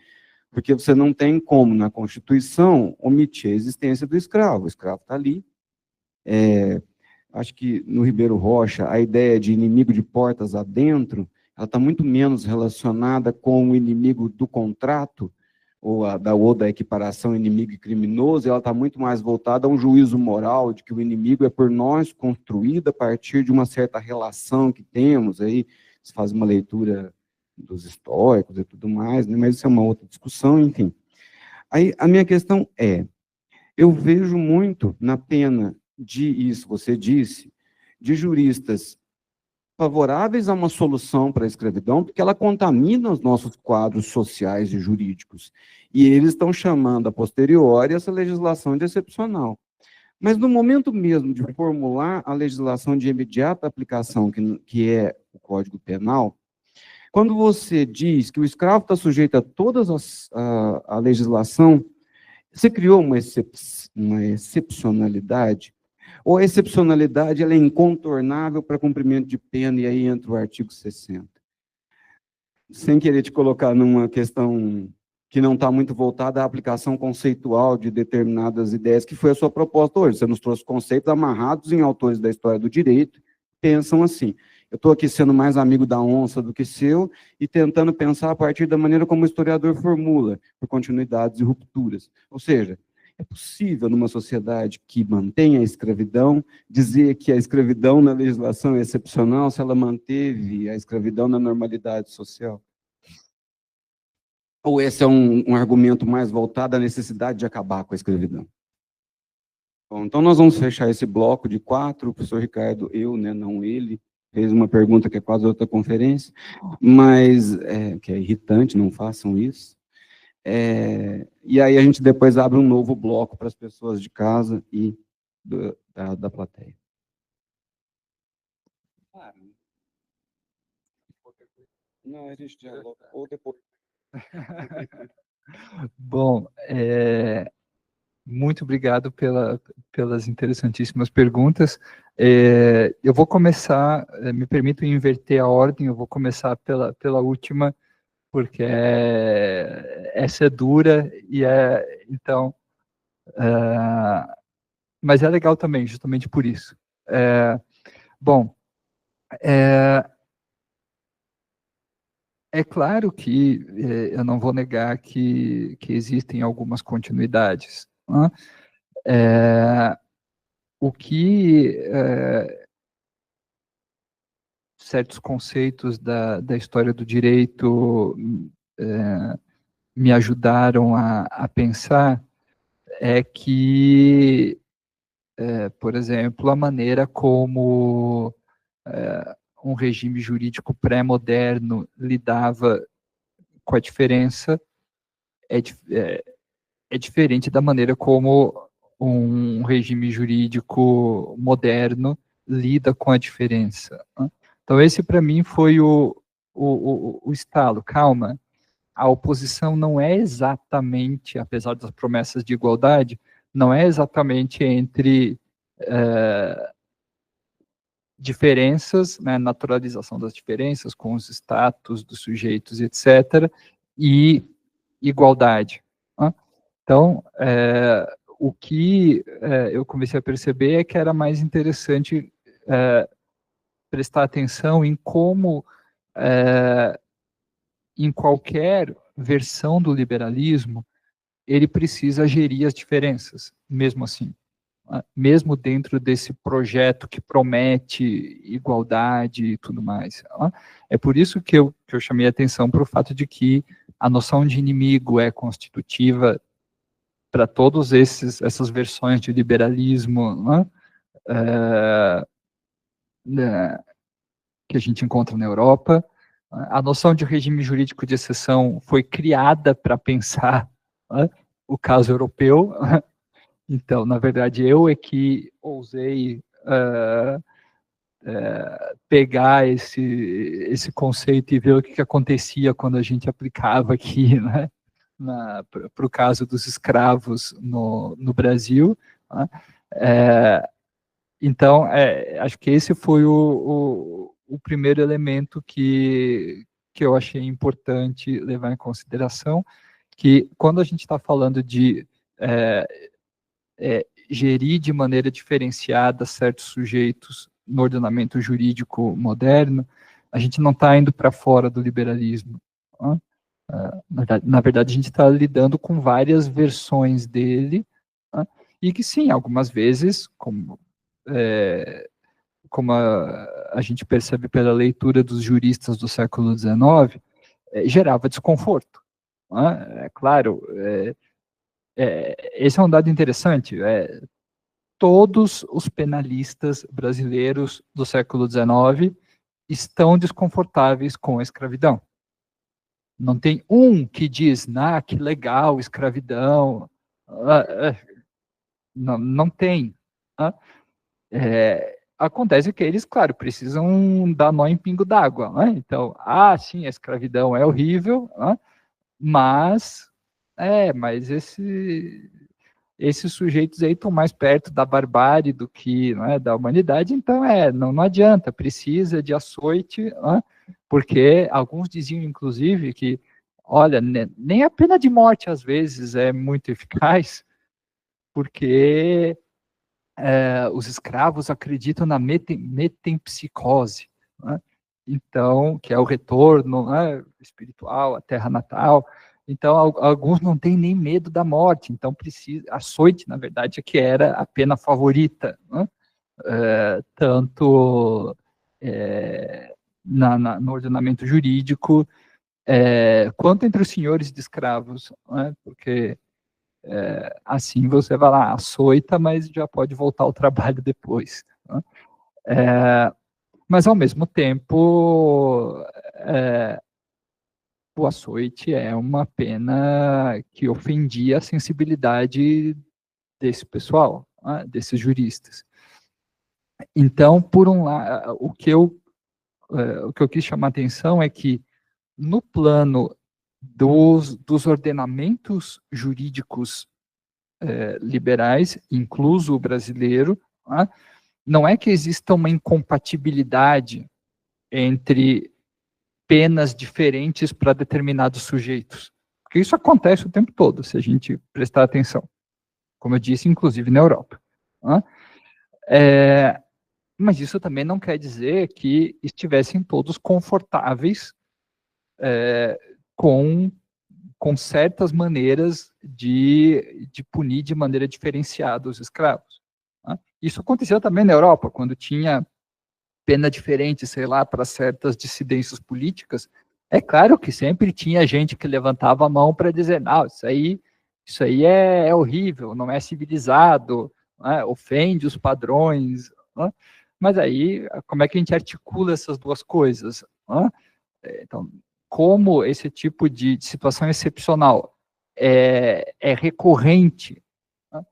Porque você não tem como, na Constituição, omitir a existência do escravo. O escravo está ali. Acho que no Ribeiro Rocha, a ideia de inimigo de portas adentro, ela está muito menos relacionada com o inimigo do contrato, ou da equiparação inimigo e criminoso, ela está muito mais voltada a um juízo moral, de que o inimigo é por nós construído a partir de uma certa relação que temos, aí se faz uma leitura dos históricos e tudo mais, né? Mas isso é uma outra discussão, enfim. Aí a minha questão eu vejo muito na pena de isso, você disse, de juristas favoráveis a uma solução para a escravidão, porque ela contamina os nossos quadros sociais e jurídicos. E eles estão chamando, a posteriori, essa legislação de excepcional. Mas no momento mesmo de formular a legislação de imediata aplicação, que é o Código Penal, quando você diz que o escravo está sujeito a toda a legislação, você criou uma excepcionalidade, ou a excepcionalidade ela é incontornável para cumprimento de pena, e aí entra o artigo 60. Sem querer te colocar numa questão que não está muito voltada à aplicação conceitual de determinadas ideias, que foi a sua proposta hoje. Você nos trouxe conceitos amarrados em autores da história do direito, pensam assim. Eu estou aqui sendo mais amigo da onça do que seu, e tentando pensar a partir da maneira como o historiador formula, por continuidades e rupturas. Ou seja, é possível, numa sociedade que mantém a escravidão, dizer que a escravidão na legislação é excepcional se ela manteve a escravidão na normalidade social? Ou esse é um argumento mais voltado à necessidade de acabar com a escravidão? Bom, então nós vamos fechar esse bloco de 4. O professor Ricardo, eu, né, não ele, fez uma pergunta que é quase outra conferência, mas que é irritante, não façam isso. E aí a gente depois abre um novo bloco para as pessoas de casa e da plateia. Não, a gente dialoga ou depois. Bom, muito obrigado pelas interessantíssimas perguntas. Eu vou começar, me permito inverter a ordem, eu vou começar pela última, porque essa é dura, então, mas é legal também, justamente por isso. Bom, é claro que eu não vou negar que existem algumas continuidades, né? O que certos conceitos da história do direito me ajudaram a pensar é que, por exemplo, a maneira como um regime jurídico pré-moderno lidava com a diferença é diferente da maneira como um regime jurídico moderno lida com a diferença, né? Então, esse, para mim, foi o estalo. Calma, a oposição não é exatamente, apesar das promessas de igualdade, não é exatamente entre diferenças, né, naturalização das diferenças com os status dos sujeitos, etc., e igualdade, né? Então, o que eu comecei a perceber é que era mais interessante prestar atenção em como, em qualquer versão do liberalismo, ele precisa gerir as diferenças, mesmo assim, né? Mesmo dentro desse projeto que promete igualdade e tudo mais, né? É por isso que eu chamei a atenção para o fato de que a noção de inimigo é constitutiva para todas essas versões de liberalismo, né? Que a gente encontra na Europa. A noção de regime jurídico de exceção foi criada para pensar, né, o caso europeu. Então, na verdade, eu é que ousei pegar esse conceito e ver o que acontecia quando a gente aplicava aqui, né, para o caso dos escravos no Brasil, né? Então, acho que esse foi o primeiro elemento que eu achei importante levar em consideração, que quando a gente está falando de gerir de maneira diferenciada certos sujeitos no ordenamento jurídico moderno, a gente não está indo para fora do liberalismo, né? Na verdade, a gente está lidando com várias versões dele, né? E que sim, algumas vezes, como a gente percebe pela leitura dos juristas do século XIX, gerava desconforto, né? É claro, esse é um dado interessante. Todos os penalistas brasileiros do século XIX estão desconfortáveis com a escravidão. Não tem um que diz, que legal, escravidão. Não tem. Acontece que eles, claro, precisam dar nó em pingo d'água, né? Então, sim, a escravidão é horrível, né? mas esses sujeitos aí estão mais perto da barbárie do que, né, da humanidade, então não adianta, precisa de açoite, né? Porque alguns diziam, inclusive, que, olha, nem a pena de morte, às vezes, é muito eficaz, porque os escravos acreditam na metempsicose, né? Então, que é o retorno, né, espiritual, à terra natal. Então, alguns não têm nem medo da morte, então açoite, na verdade, é que era a pena favorita, né? Tanto no ordenamento jurídico, quanto entre os senhores de escravos, né? Porque assim você vai lá, açoita, mas já pode voltar ao trabalho depois. Né? Mas, ao mesmo tempo, o açoite é uma pena que ofendia a sensibilidade desse pessoal, né? Desses juristas. Então, por um lado, o que eu quis chamar a atenção é que, no plano dos ordenamentos jurídicos liberais, incluso o brasileiro, né, não é que exista uma incompatibilidade entre penas diferentes para determinados sujeitos, porque isso acontece o tempo todo, se a gente prestar atenção, como eu disse, inclusive na Europa. Né? Mas isso também não quer dizer que estivessem todos confortáveis com certas maneiras de punir de maneira diferenciada os escravos. Né? Isso aconteceu também na Europa, quando tinha pena diferente, sei lá, para certas dissidências políticas. É claro que sempre tinha gente que levantava a mão para dizer, não, isso aí é horrível, não é civilizado, né? Ofende os padrões. Né? Mas aí, como é que a gente articula essas duas coisas? Né? Então, como esse tipo de situação excepcional é recorrente, né,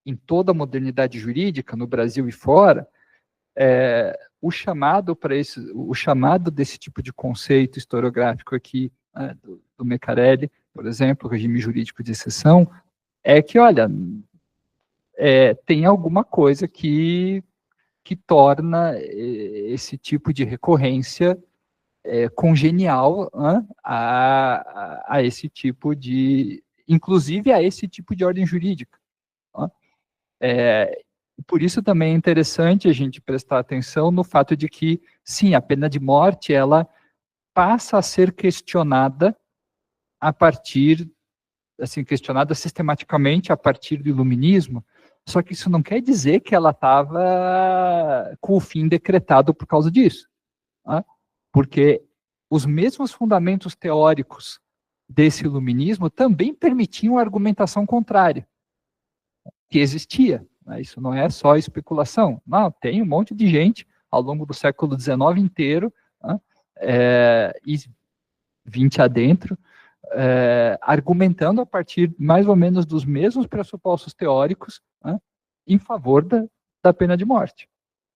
em toda a modernidade jurídica, no Brasil e fora, o chamado desse tipo de conceito historiográfico aqui, né, do Meccarelli, por exemplo, regime jurídico de exceção, é que, olha, tem alguma coisa que torna esse tipo de recorrência congenial, né, a esse tipo de, inclusive a esse tipo de ordem jurídica. Né? Por isso também é interessante a gente prestar atenção no fato de que, sim, a pena de morte, ela passa a ser questionada a partir, assim, questionada sistematicamente a partir do iluminismo, só que isso não quer dizer que ela estava com o fim decretado por causa disso. Né? Porque os mesmos fundamentos teóricos desse iluminismo também permitiam a argumentação contrária, que existia. Né? Isso não é só especulação. Não, tem um monte de gente ao longo do século XIX inteiro, né, e 20 adentro, argumentando a partir mais ou menos dos mesmos pressupostos teóricos, né, em favor da pena de morte.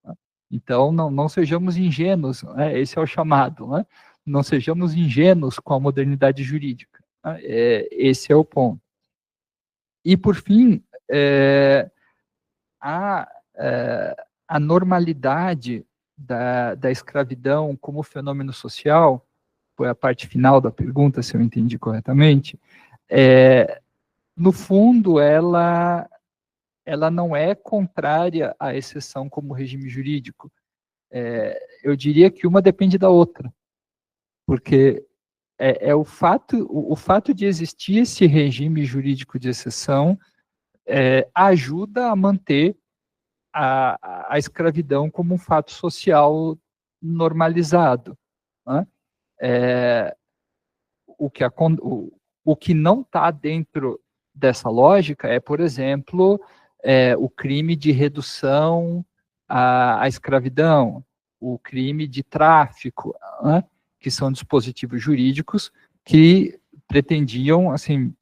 Né? Então, não sejamos ingênuos, né, esse é o chamado, né? Não sejamos ingênuos com a modernidade jurídica. Né? Esse é o ponto. E, por fim, a normalidade da escravidão como fenômeno social, foi a parte final da pergunta, se eu entendi corretamente, no fundo, ela não é contrária à exceção como regime jurídico. Eu diria que uma depende da outra, porque o fato de existir esse regime jurídico de exceção ajuda a manter a escravidão como um fato social normalizado. Né? O que não está dentro dessa lógica é, por exemplo, o crime de redução à escravidão, o crime de tráfico, né? Que são dispositivos jurídicos que pretendiam, assim,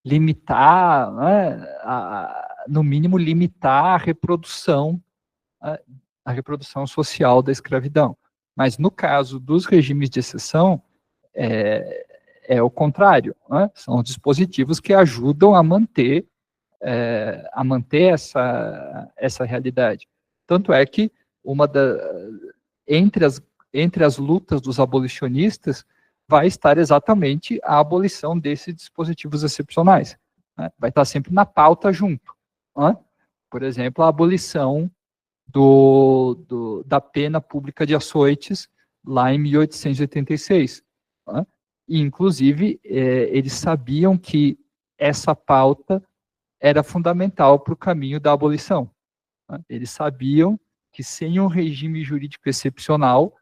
limitar, né, no mínimo limitar a reprodução social da escravidão. Mas no caso dos regimes de exceção, é o contrário, né? São dispositivos que ajudam a manter essa realidade. Tanto é que entre as lutas dos abolicionistas vai estar exatamente a abolição desses dispositivos excepcionais. Né? Vai estar sempre na pauta junto. Né? Por exemplo, a abolição da pena pública de açoites lá em 1886. Né? E, inclusive, eles sabiam que essa pauta era fundamental para o caminho da abolição. Né? Eles sabiam que sem um regime jurídico excepcional,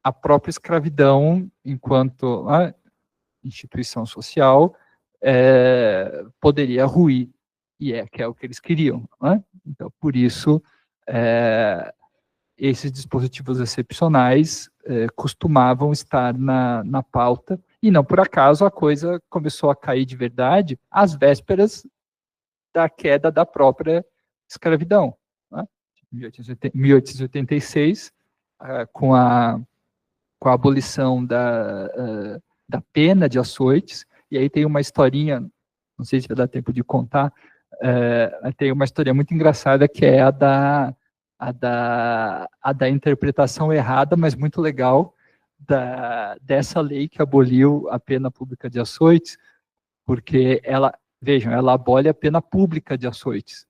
a própria escravidão, enquanto instituição social, poderia ruir, que é o que eles queriam, né? Então, por isso, esses dispositivos excepcionais costumavam estar na pauta, e não por acaso a coisa começou a cair de verdade às vésperas da queda da própria escravidão, né? 1886, com a abolição da pena de açoites, e aí tem uma historinha, não sei se vai dar tempo de contar, tem uma história muito engraçada, que é a da interpretação errada, mas muito legal, dessa lei que aboliu a pena pública de açoites, porque vejam, ela abole a pena pública de açoites,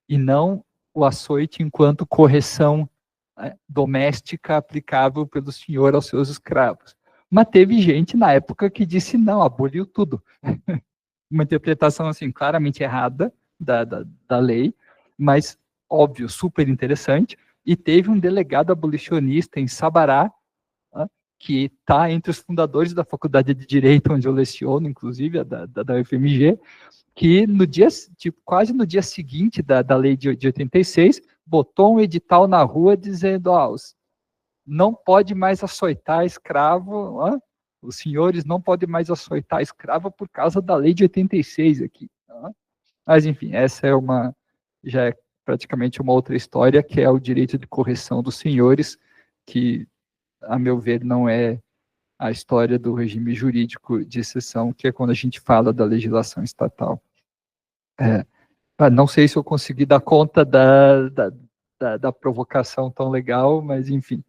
e não o açoite enquanto correção doméstica aplicável pelo senhor aos seus escravos. Mas teve gente na época que disse não, aboliu tudo. Uma interpretação assim claramente errada da lei, mas óbvio, super interessante. E teve um delegado abolicionista em Sabará, que está entre os fundadores da Faculdade de Direito, onde eu leciono, inclusive, da UFMG, que quase no dia seguinte da lei de 86, botou um edital na rua dizendo, não pode mais açoitar escravo, os senhores não podem mais açoitar escravo por causa da lei de 86 aqui. Mas, enfim, essa já é praticamente uma outra história, que é o direito de correção dos senhores, que, a meu ver, não é a história do regime jurídico de exceção, que é quando a gente fala da legislação estatal. Não sei se eu consegui dar conta da provocação tão legal, mas enfim.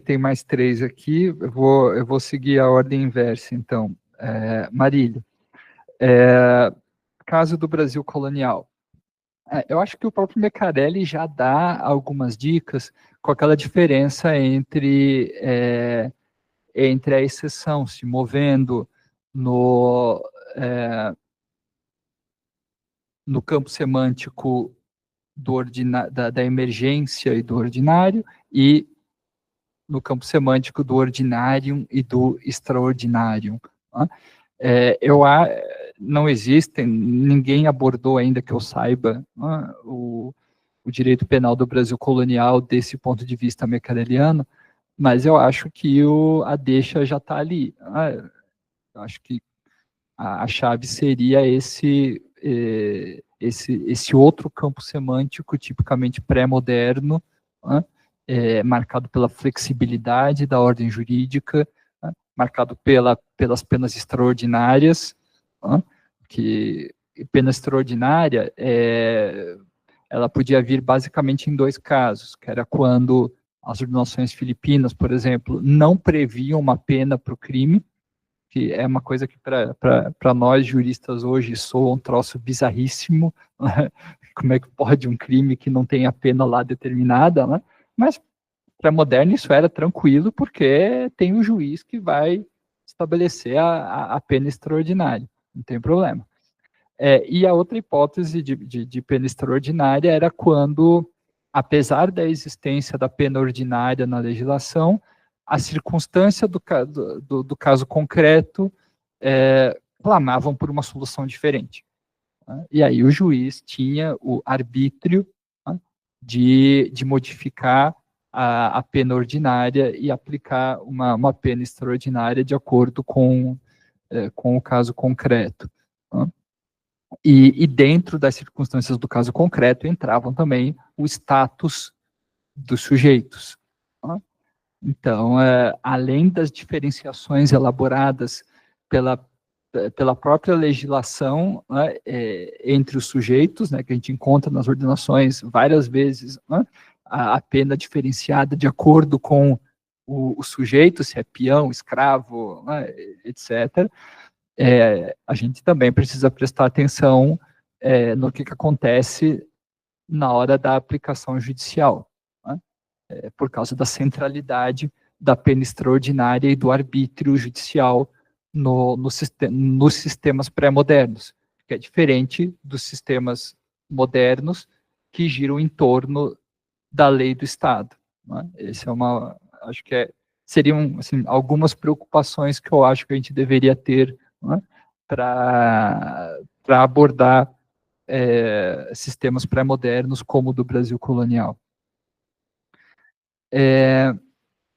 Tem mais 3 aqui, eu vou seguir a ordem inversa, então. Marília, caso do Brasil colonial. Eu acho que o próprio Beccarelli já dá algumas dicas com aquela diferença entre a exceção se movendo no campo semântico da emergência e do ordinário, e no campo semântico do ordinário e do extraordinário. Não existem, ninguém abordou ainda que eu saiba, o direito penal do Brasil colonial desse ponto de vista beccareliano, mas eu acho que a deixa já está ali. Eu acho que a chave seria esse outro campo semântico tipicamente pré-moderno, marcado pela flexibilidade da ordem jurídica, marcado pelas penas extraordinárias, que pena extraordinária ela podia vir basicamente em 2 casos, que era quando as ordenações filipinas, por exemplo, não previam uma pena para o crime, que é uma coisa que para nós juristas hoje soa um troço bizarríssimo, né? Como é que pode um crime que não tem a pena lá determinada, né? Mas para moderno isso era tranquilo, porque tem o juiz que vai estabelecer a pena extraordinária, não tem problema. E a outra hipótese de pena extraordinária era quando, apesar da existência da pena ordinária na legislação, a circunstância do caso concreto clamavam por uma solução diferente. E aí o juiz tinha o arbítrio de modificar a pena ordinária e aplicar uma pena extraordinária de acordo com o caso concreto. E dentro das circunstâncias do caso concreto entravam também o status dos sujeitos. Então, além das diferenciações elaboradas pela própria legislação, entre os sujeitos, que a gente encontra nas ordenações várias vezes, a pena diferenciada de acordo com o sujeito, se é peão, escravo, etc., a gente também precisa prestar atenção no que acontece na hora da aplicação judicial. por causa da centralidade da pena extraordinária e do arbítrio judicial nos sistemas pré-modernos, que é diferente dos sistemas modernos que giram em torno da lei do Estado. Né? Esse é acho que seriam assim, algumas preocupações que eu acho que a gente deveria ter, né, para abordar sistemas pré-modernos como o do Brasil colonial.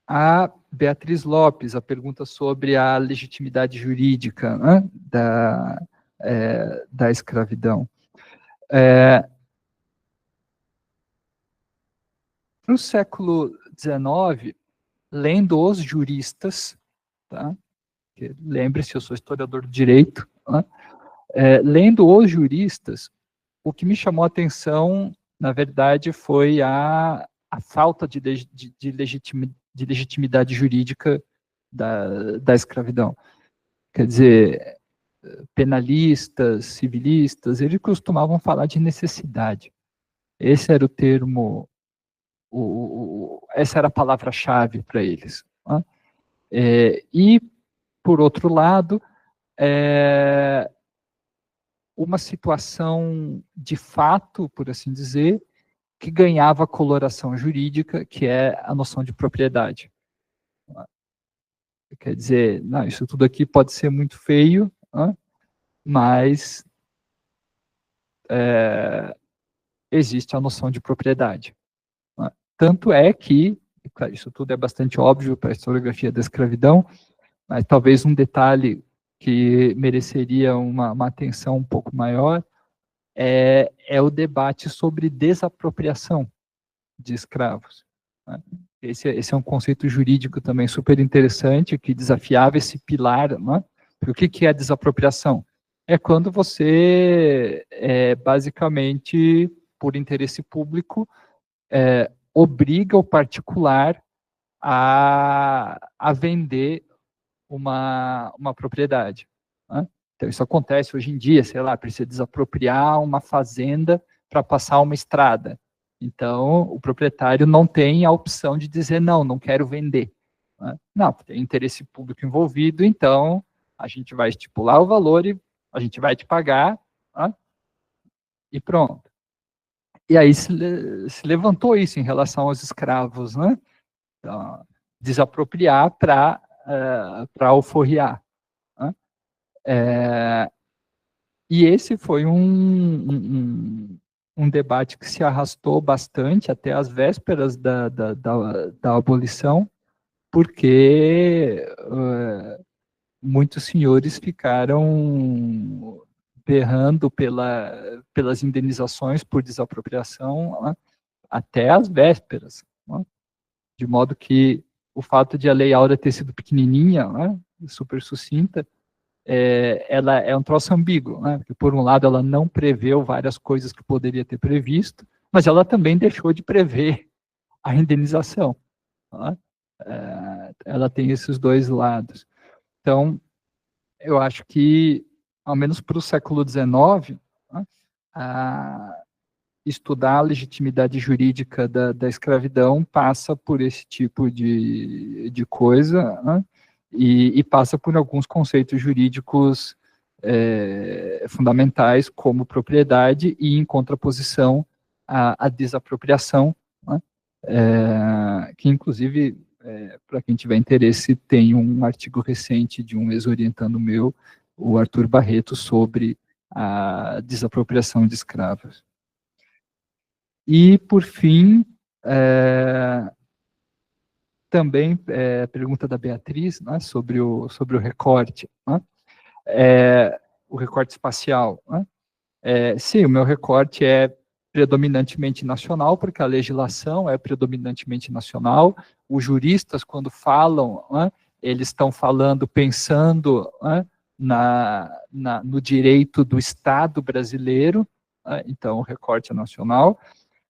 A Beatriz Lopes, a pergunta sobre a legitimidade jurídica, né, da escravidão. No século XIX, lendo os juristas, tá? Lembre-se, eu sou historiador do direito, né? Lendo os juristas, o que me chamou a atenção, na verdade, foi a falta de legitimidade jurídica da escravidão. Quer dizer, penalistas, civilistas, eles costumavam falar de necessidade. Esse era o termo, essa era a palavra-chave para eles. Né? E, por outro lado, uma situação de fato, por assim dizer, que ganhava coloração jurídica, que é a noção de propriedade. Quer dizer, não, isso tudo aqui pode ser muito feio, né? Mas existe a noção de propriedade. Né? Tanto é que, claro, isso tudo é bastante óbvio para a historiografia da escravidão, mas talvez um detalhe que mereceria uma atenção um pouco maior é o debate sobre desapropriação de escravos. Né? Esse é um conceito jurídico também super interessante, que desafiava esse pilar. Né? O que é desapropriação? É quando você, basicamente, por interesse público, obriga o particular a vender uma propriedade. Né? Então, isso acontece hoje em dia, sei lá, precisa desapropriar uma fazenda para passar uma estrada. Então, o proprietário não tem a opção de dizer, não quero vender. Né? Não, tem interesse público envolvido, então a gente vai estipular o valor e a gente vai te pagar, né? E pronto. E aí se levantou isso em relação aos escravos, né? Então, desapropriar para alforriar. Né? E esse foi um debate que se arrastou bastante até as vésperas da abolição, porque muitos senhores ficaram berrando pelas indenizações por desapropriação, né, até as vésperas, né, de modo que o fato de a Lei Áurea ter sido pequenininha, né, super sucinta, ela é um troço ambíguo, né, porque por um lado ela não preveu várias coisas que poderia ter previsto, mas ela também deixou de prever a indenização. Né? Ela tem esses dois lados. Então, eu acho que, ao menos para o século XIX, né, estudar a legitimidade jurídica da escravidão passa por esse tipo de coisa, né, e passa por alguns conceitos jurídicos fundamentais, como propriedade e em contraposição à desapropriação, né, que, inclusive, para quem tiver interesse, tem um artigo recente de um ex-orientando meu, o Arthur Barreto, sobre a desapropriação de escravos. E, por fim, também a pergunta da Beatriz, né, sobre o recorte, né, o recorte espacial. Né, sim, o meu recorte é predominantemente nacional, porque a legislação é predominantemente nacional. Os juristas, quando falam, né, eles estão falando, pensando, né, no direito do Estado brasileiro, né, então o recorte é nacional.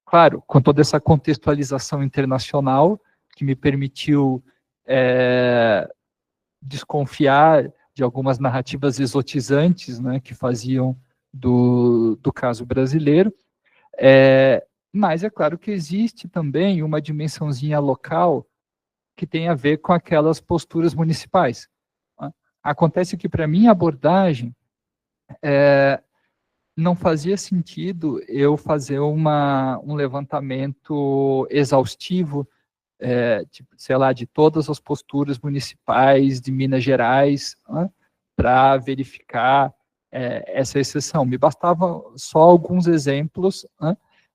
Claro, com toda essa contextualização internacional, que me permitiu desconfiar de algumas narrativas exotizantes, né, que faziam do caso brasileiro, Mas é claro que existe também uma dimensãozinha local que tem a ver com aquelas posturas municipais. Acontece que, para mim, a abordagem não fazia sentido eu fazer um levantamento exaustivo, tipo, sei lá, de todas as posturas municipais de Minas Gerais, para verificar essa exceção. Me bastavam só alguns exemplos,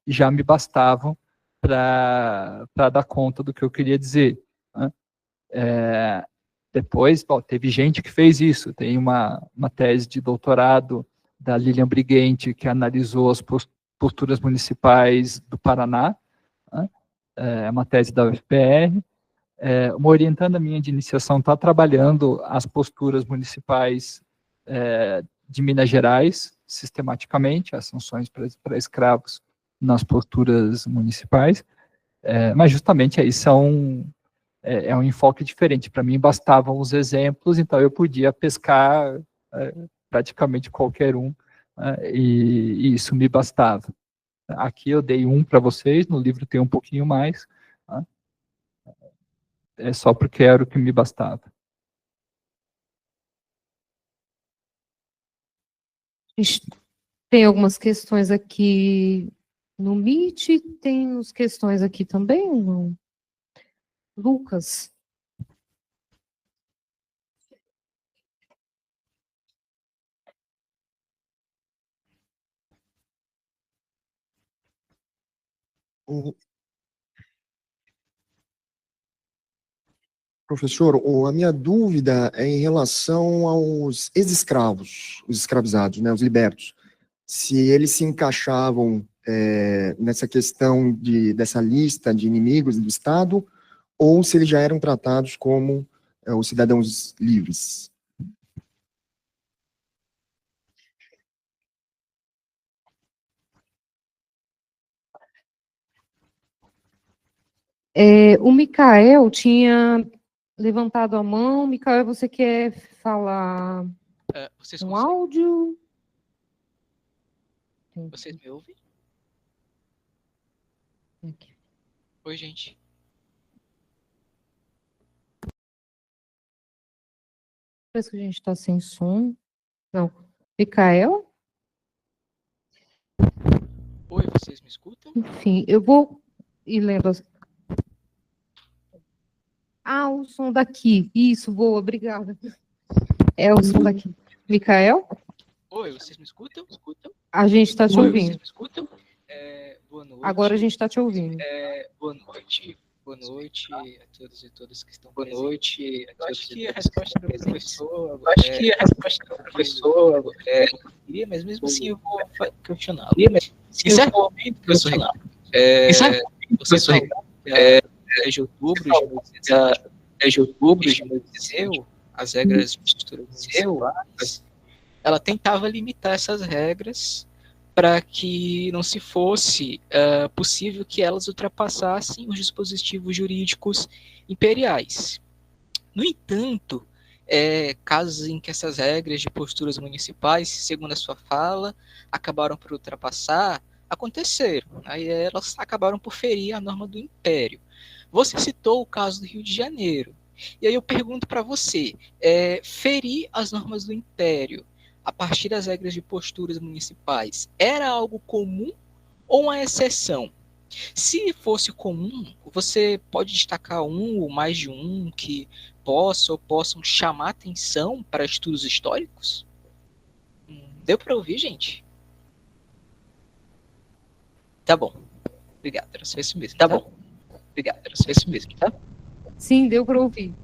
e já me bastavam para dar conta do que eu queria dizer. Depois, teve gente que fez isso. Tem uma tese de doutorado da Lilian Briguente, que analisou as posturas municipais do Paraná, uma tese da UFPR. Uma orientanda minha de iniciação está trabalhando as posturas municipais de Minas Gerais, sistematicamente, as sanções para escravos nas posturas municipais, mas justamente aí é um enfoque diferente. Para mim, bastavam os exemplos, então eu podia pescar praticamente qualquer um, e isso me bastava. Aqui eu dei um para vocês, no livro tem um pouquinho mais, é só porque era o que me bastava. A gente tem algumas questões aqui no Meet, tem as questões aqui também, não? Lucas? Professor, a minha dúvida é em relação aos ex-escravos, os escravizados, né, os libertos. Se eles se encaixavam nessa questão dessa lista de inimigos do Estado, ou se eles já eram tratados como os cidadãos livres. O Micael tinha levantado a mão. Micael, você quer falar Vocês um conseguem? áudio? Vocês me ouvem? Aqui. Oi, gente. Parece que a gente está sem som. Não. Micael? Oi, vocês me escutam? Enfim, eu vou ir lendo. O som daqui. Isso, boa, obrigada. É o som daqui. Micael? Oi, vocês me escutam? A gente está te Oi, ouvindo. vocês me escutam? Boa noite. Agora a gente está te ouvindo. Boa noite. Boa noite a todos e todas que estão presentes. Boa noite. Eu acho que a resposta do professor... Mas mesmo assim eu vou questioná-lo. Em certo momento, professor Ricardo, você falou de outubro de 2016, as regras de postura municipais, ela tentava limitar essas regras para que não se fosse possível que elas ultrapassassem os dispositivos jurídicos imperiais. No entanto, casos em que essas regras de posturas municipais, segundo a sua fala, acabaram por ultrapassar, aconteceram. Aí elas acabaram por ferir a norma do Império. Você citou o caso do Rio de Janeiro. E aí eu pergunto para você, ferir as normas do Império a partir das regras de posturas municipais era algo comum ou uma exceção? Se fosse comum, você pode destacar um ou mais de um que possam chamar atenção para estudos históricos? Deu para ouvir, gente? Tá bom. Obrigado, era só isso mesmo. Tá bom. Obrigado, era só isso mesmo, tá? Sim, deu para ouvir.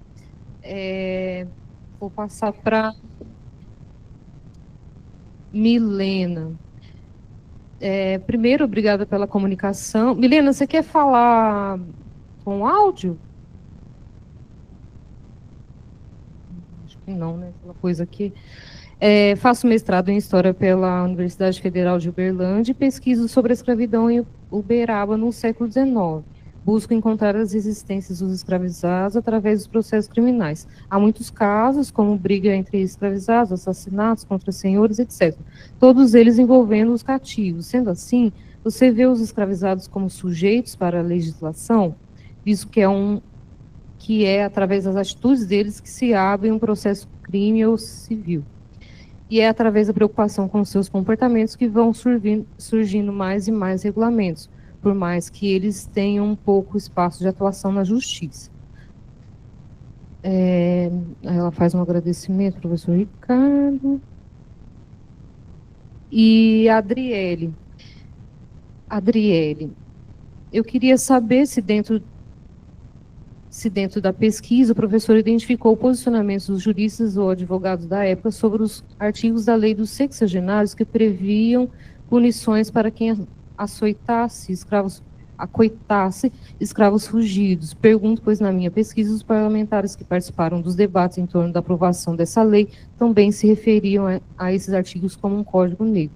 Vou passar para Milena. Primeiro, obrigada pela comunicação. Milena, você quer falar com áudio? Acho que não, né? Aquela coisa aqui. Faço mestrado em História pela Universidade Federal de Uberlândia e pesquiso sobre a escravidão em Uberaba no século XIX. Busco encontrar as existências dos escravizados através dos processos criminais. Há muitos casos, como briga entre escravizados, assassinatos contra senhores, etc. Todos eles envolvendo os cativos. Sendo assim, Você vê os escravizados como sujeitos para a legislação, visto que é através das atitudes deles que se abre um processo crime ou civil. E é através da preocupação com seus comportamentos que vão surgindo mais e mais regulamentos, por mais que eles tenham pouco espaço de atuação na justiça. Ela faz um agradecimento, professor Ricardo. E Adriele, eu queria saber se dentro da pesquisa o professor identificou posicionamentos dos juristas ou advogados da época sobre os artigos da lei dos sexagenários que previam punições para quem acoitasse escravos fugidos. Pergunto, pois na minha pesquisa os parlamentares que participaram dos debates em torno da aprovação dessa lei também se referiam a esses artigos como um código negro.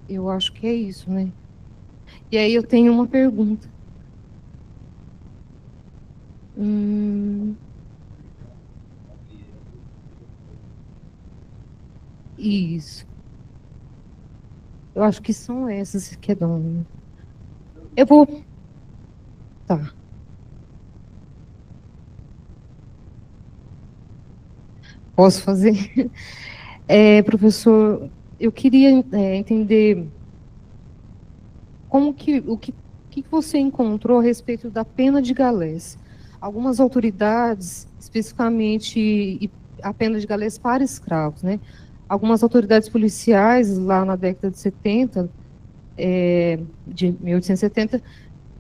Eu acho que é isso, né? E aí eu tenho uma pergunta. Isso. Eu acho que são essas que é dona. Eu vou... Tá. Posso fazer? Professor, eu queria entender o que você encontrou a respeito da pena de galés. Algumas autoridades, especificamente a pena de galés para escravos, né? Algumas autoridades policiais, lá na década de 70, de 1870,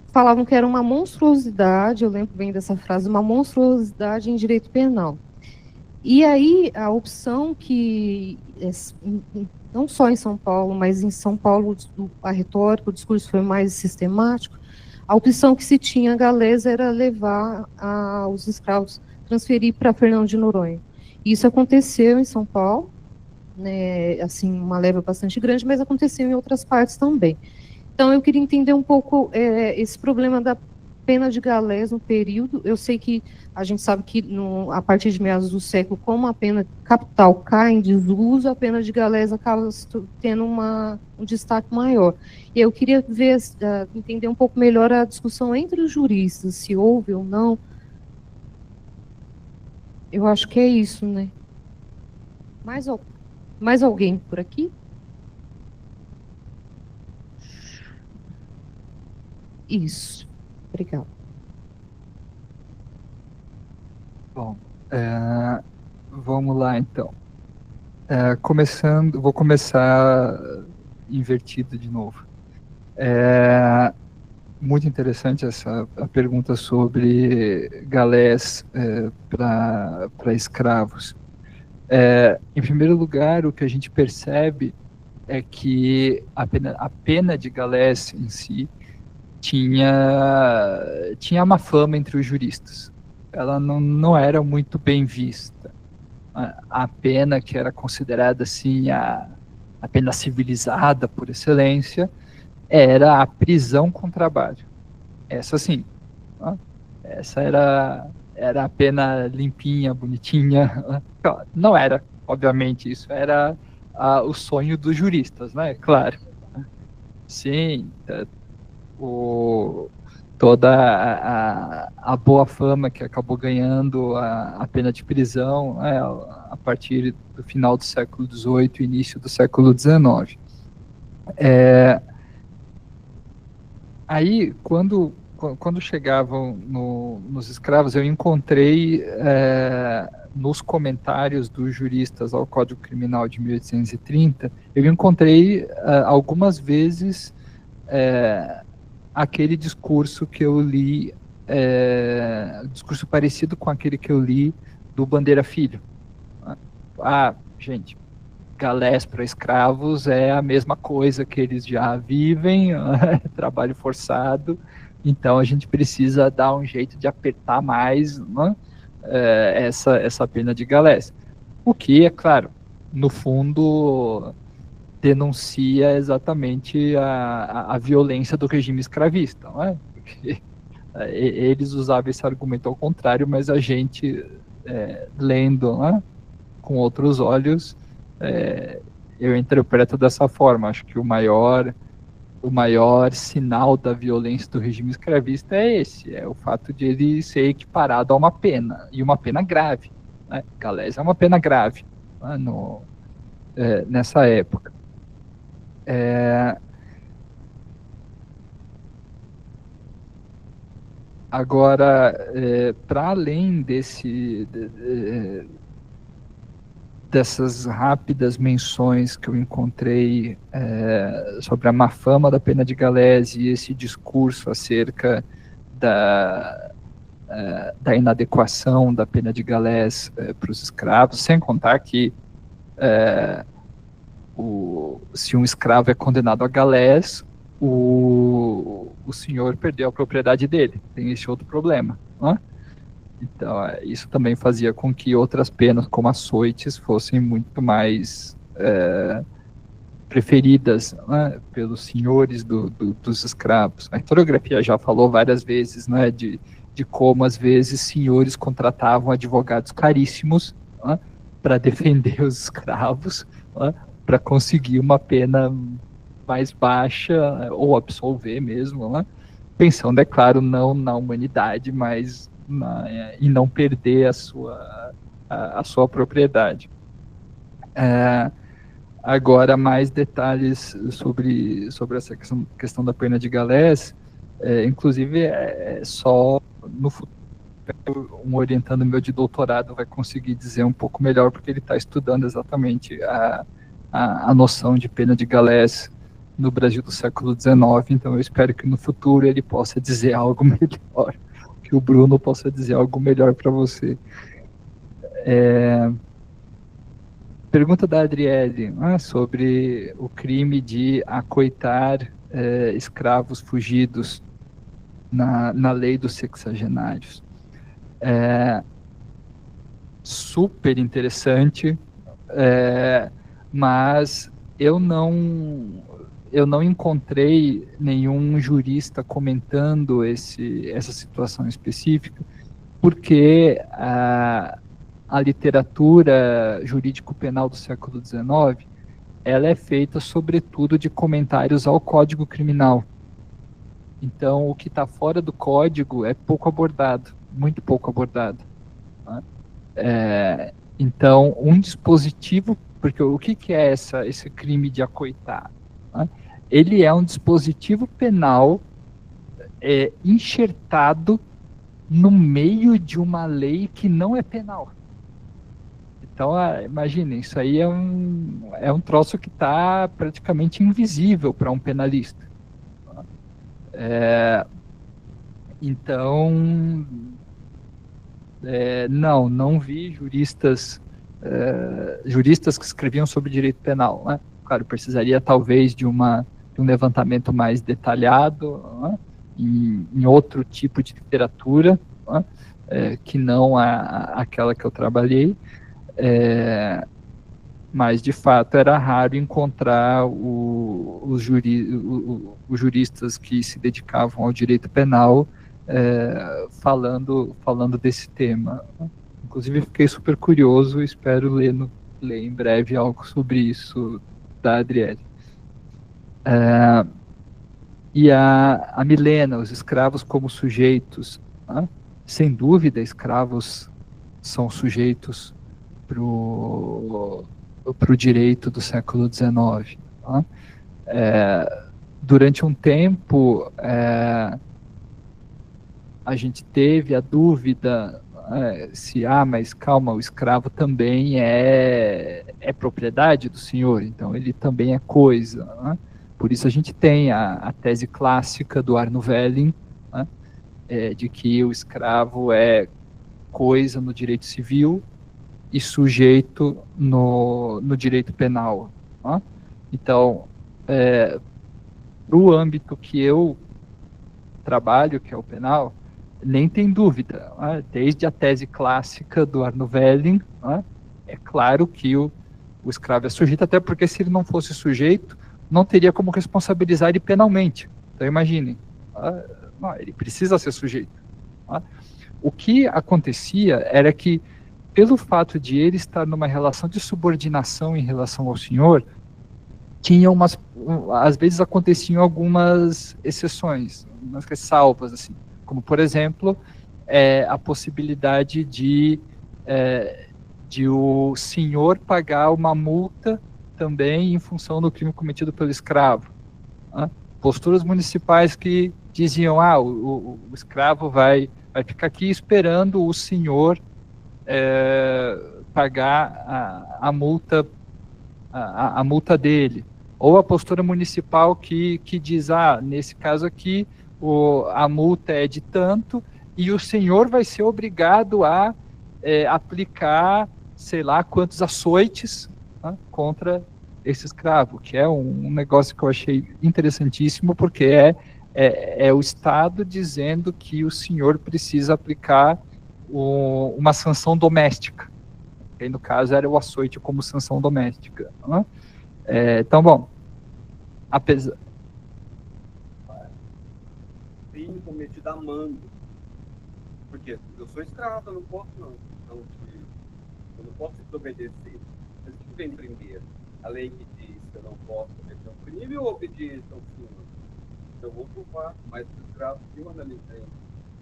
falavam que era uma monstruosidade, eu lembro bem dessa frase, uma monstruosidade em direito penal. E aí, a opção que, não só em São Paulo, mas em São Paulo, a retórica, o discurso foi mais sistemático, a opção que se tinha galesa era levar os escravos, transferir para Fernando de Noronha. Isso aconteceu em São Paulo, né, assim, uma leva bastante grande, mas aconteceu em outras partes também. Então, eu queria entender um pouco esse problema da pena de galés no período. Eu sei que a gente sabe que a partir de meados do século, como a pena capital cai em desuso, a pena de galés acaba tendo um destaque maior. E eu queria entender um pouco melhor a discussão entre os juristas, se houve ou não. Eu acho que é isso, né? Mais alguém por aqui? Isso. Obrigada. Bom, vamos lá então. Vou começar invertido de novo. Muito interessante a pergunta sobre galés para escravos. Em primeiro lugar, o que a gente percebe é que a pena de galés em si tinha uma fama entre os juristas. Ela não era muito bem vista. A pena que era considerada assim a pena civilizada por excelência era a prisão com trabalho. Essa sim. Essa era a pena limpinha, bonitinha. Não era, obviamente, isso era o sonho dos juristas, né? Claro. Sim, toda a boa fama que acabou ganhando a pena de prisão a partir do final do século XVIII e início do século XIX. Aí, quando chegavam nos escravos, eu encontrei nos comentários dos juristas ao Código Criminal de 1830, eu encontrei algumas vezes aquele discurso que eu li, discurso parecido com aquele que eu li do Bandeira Filho. Gente, galés para escravos é a mesma coisa que eles já vivem, trabalho forçado, então a gente precisa dar um jeito de apertar mais, né, essa pena de galés. O que, é claro, no fundo denuncia exatamente a violência do regime escravista, não é? Porque eles usavam esse argumento ao contrário, mas a gente, lendo, né, com outros olhos, eu interpreto dessa forma. Acho que o maior sinal da violência do regime escravista é esse, é o fato de ele ser equiparado a uma pena, e uma pena grave, né? Galés é uma pena grave, né, nessa época. Agora, para além dessas rápidas menções que eu encontrei sobre a má fama da pena de Galés e esse discurso acerca da inadequação da pena de Galés para os escravos, sem contar que se um escravo é condenado a Galés, o senhor perdeu a propriedade dele, tem esse outro problema, né? Então, isso também fazia com que outras penas, como açoites, fossem muito mais preferidas, né, pelos senhores dos escravos. A historiografia já falou várias vezes, né, de como, às vezes, senhores contratavam advogados caríssimos, né, para defender os escravos, né, para conseguir uma pena mais baixa, ou absolver mesmo, né, pensando, é claro, não na humanidade, mas e não perder a sua propriedade. Agora, mais detalhes sobre essa questão da pena de Galés, inclusive, só no futuro, um orientando meu de doutorado vai conseguir dizer um pouco melhor, porque ele está estudando exatamente a noção de pena de Galés no Brasil do século XIX, então eu espero que no futuro ele possa dizer algo melhor, que o Bruno possa dizer algo melhor para você. Pergunta da Adriele, sobre o crime de acoitar escravos fugidos na lei dos sexagenários. Super interessante, mas eu não encontrei nenhum jurista comentando essa situação específica, porque a literatura jurídico-penal do século XIX, ela é feita, sobretudo, de comentários ao Código Criminal. Então, o que está fora do Código é pouco abordado, muito pouco abordado, né? Então, um dispositivo, porque o que é esse crime de acoitar, né? Ele é um dispositivo penal enxertado no meio de uma lei que não é penal. Então, imaginem, isso aí é um troço que está praticamente invisível para um penalista. Então, não vi juristas que escreviam sobre direito penal, né? Claro, precisaria talvez de um levantamento mais detalhado, né, em outro tipo de literatura, né, que não aquela que eu trabalhei, mas de fato era raro encontrar os juristas que se dedicavam ao direito penal falando desse tema. Inclusive fiquei super curioso e espero ler em breve algo sobre isso da Adriele. E a Milena, os escravos como sujeitos, né? Sem dúvida, escravos são sujeitos para o direito do século XIX. Né? Durante um tempo, a gente teve a dúvida se, mas calma, o escravo também é propriedade do senhor, então ele também é coisa, né? Por isso a gente tem a tese clássica do Arno Velling, né, de que o escravo é coisa no direito civil e sujeito no direito penal. Né? Então, para o âmbito que eu trabalho, que é o penal, nem tem dúvida, né? Desde a tese clássica do Arno Velling, né, é claro que o escravo é sujeito, até porque se ele não fosse sujeito, não teria como responsabilizar ele penalmente. Então imaginem, ele precisa ser sujeito. O que acontecia era que, pelo fato de ele estar numa relação de subordinação em relação ao senhor, às vezes aconteciam algumas exceções, umas ressalvas, assim, como, por exemplo, a possibilidade de o senhor pagar uma multa também em função do crime cometido pelo escravo. Né? Posturas municipais que diziam, o escravo vai ficar aqui esperando o senhor pagar a multa dele. Ou a postura municipal que diz, nesse caso aqui, a multa é de tanto, e o senhor vai ser obrigado a aplicar, sei lá, quantos açoites, né, contra esse escravo, que é um negócio que eu achei interessantíssimo, porque é o Estado dizendo que o senhor precisa aplicar uma sanção doméstica. E no caso era o açoite como sanção doméstica. Né? Então, bom, apesar... Crime cometido a mando. Porque eu sou escravo, eu não posso não. Eu não posso desobedecer. Mas o que vem primeiro? A lei que diz que eu não posso cometer um crime ou obediência ao senhor? Eu vou provar, mas os escravos que mandam em frente,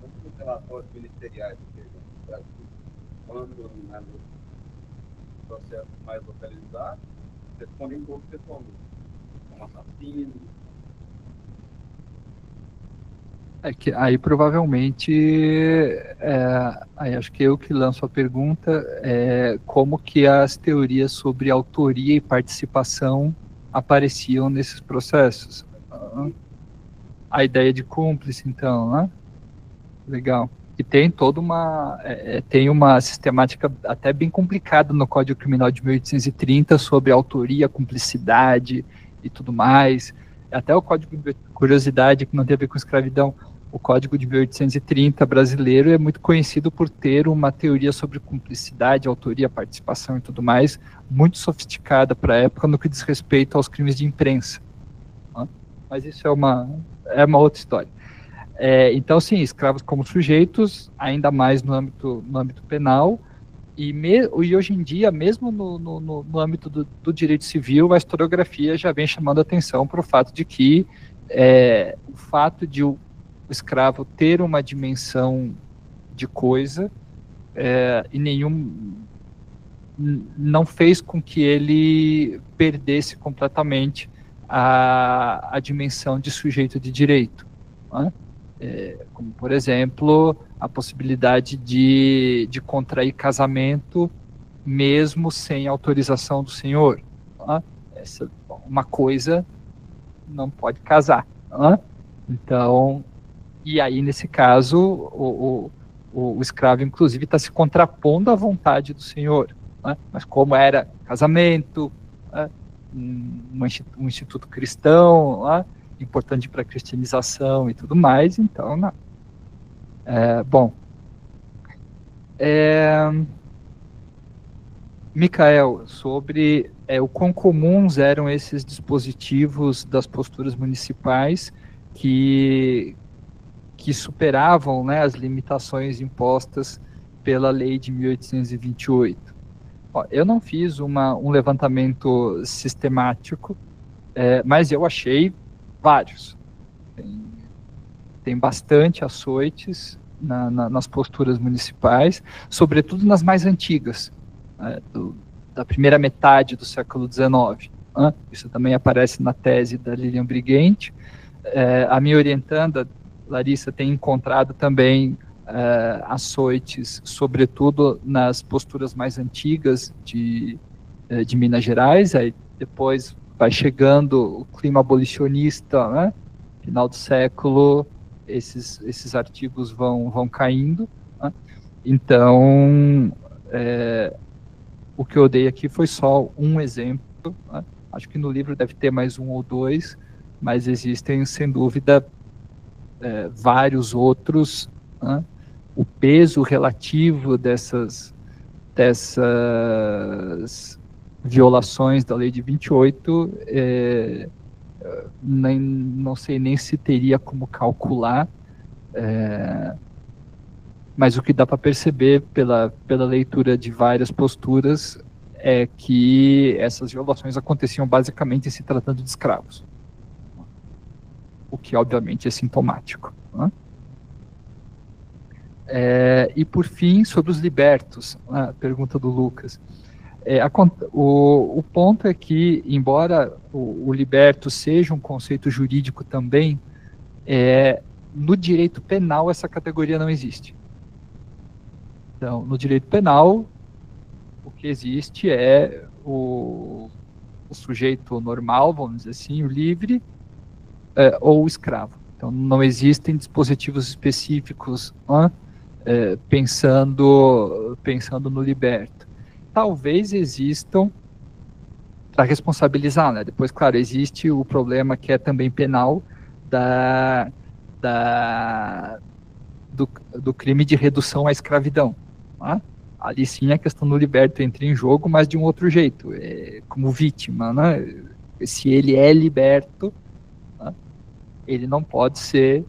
tanto nos relatórios ministeriais, quando no processo mais localizado, respondem todos pessoalmente, como assassino. Que aí provavelmente, aí acho que eu que lanço a pergunta, como que as teorias sobre autoria e participação apareciam nesses processos. A ideia de cúmplice, então, né? Legal. E tem toda tem uma sistemática até bem complicada no Código Criminal de 1830 sobre autoria, cumplicidade e tudo mais. Até o Código de Curiosidade, que não tem a ver com escravidão, o Código de 1830 brasileiro é muito conhecido por ter uma teoria sobre cumplicidade, autoria, participação e tudo mais, muito sofisticada para a época no que diz respeito aos crimes de imprensa. Né? Mas isso é uma outra história. Então, sim, escravos como sujeitos, ainda mais no âmbito penal, e hoje em dia, mesmo no âmbito do direito civil, a historiografia já vem chamando a atenção para o fato de que o fato de o escravo ter uma dimensão de coisa não fez com que ele perdesse completamente a dimensão de sujeito de direito. Né? Como, por exemplo, a possibilidade de contrair casamento mesmo sem autorização do senhor. Né? Uma coisa não pode casar. Né? Então, e aí, nesse caso, o escravo, inclusive, está se contrapondo à vontade do senhor. Né? Mas como era casamento, né? um instituto cristão, né? Importante para a cristianização e tudo mais, então, não. Bom. Micael, sobre o quão comuns eram esses dispositivos das posturas municipais que superavam, né, as limitações impostas pela lei de 1828. Eu não fiz um levantamento sistemático, mas eu achei vários. Tem bastante açoites nas posturas municipais, sobretudo nas mais antigas, da primeira metade do século XIX. Isso também aparece na tese da Lilian Briguente. A minha orientanda, Larissa, tem encontrado também açoites, sobretudo nas posturas mais antigas de Minas Gerais. Aí depois vai chegando o clima abolicionista, né? Final do século, esses artigos vão caindo. Né? Então, o que eu dei aqui foi só um exemplo. Né? Acho que no livro deve ter mais um ou dois, mas existem, sem dúvida, vários outros. Né? O peso relativo dessas violações da lei de 28, não sei nem se teria como calcular, mas o que dá para perceber pela leitura de várias posturas é que essas violações aconteciam basicamente se tratando de escravos, o que obviamente é sintomático, né? E por fim, sobre os libertos, a pergunta do Lucas. O ponto é que, embora o liberto seja um conceito jurídico também, no direito penal essa categoria não existe. Então, no direito penal, o que existe é o sujeito normal, vamos dizer assim, o livre, ou o escravo. Então, não existem dispositivos específicos pensando no liberto. Talvez existam para responsabilizar, né? Depois, claro, existe o problema que é também penal do crime de redução à escravidão, né? Ali sim a questão do liberto entra em jogo, mas de um outro jeito, como vítima, né? Se ele é liberto, né, ele não pode ser,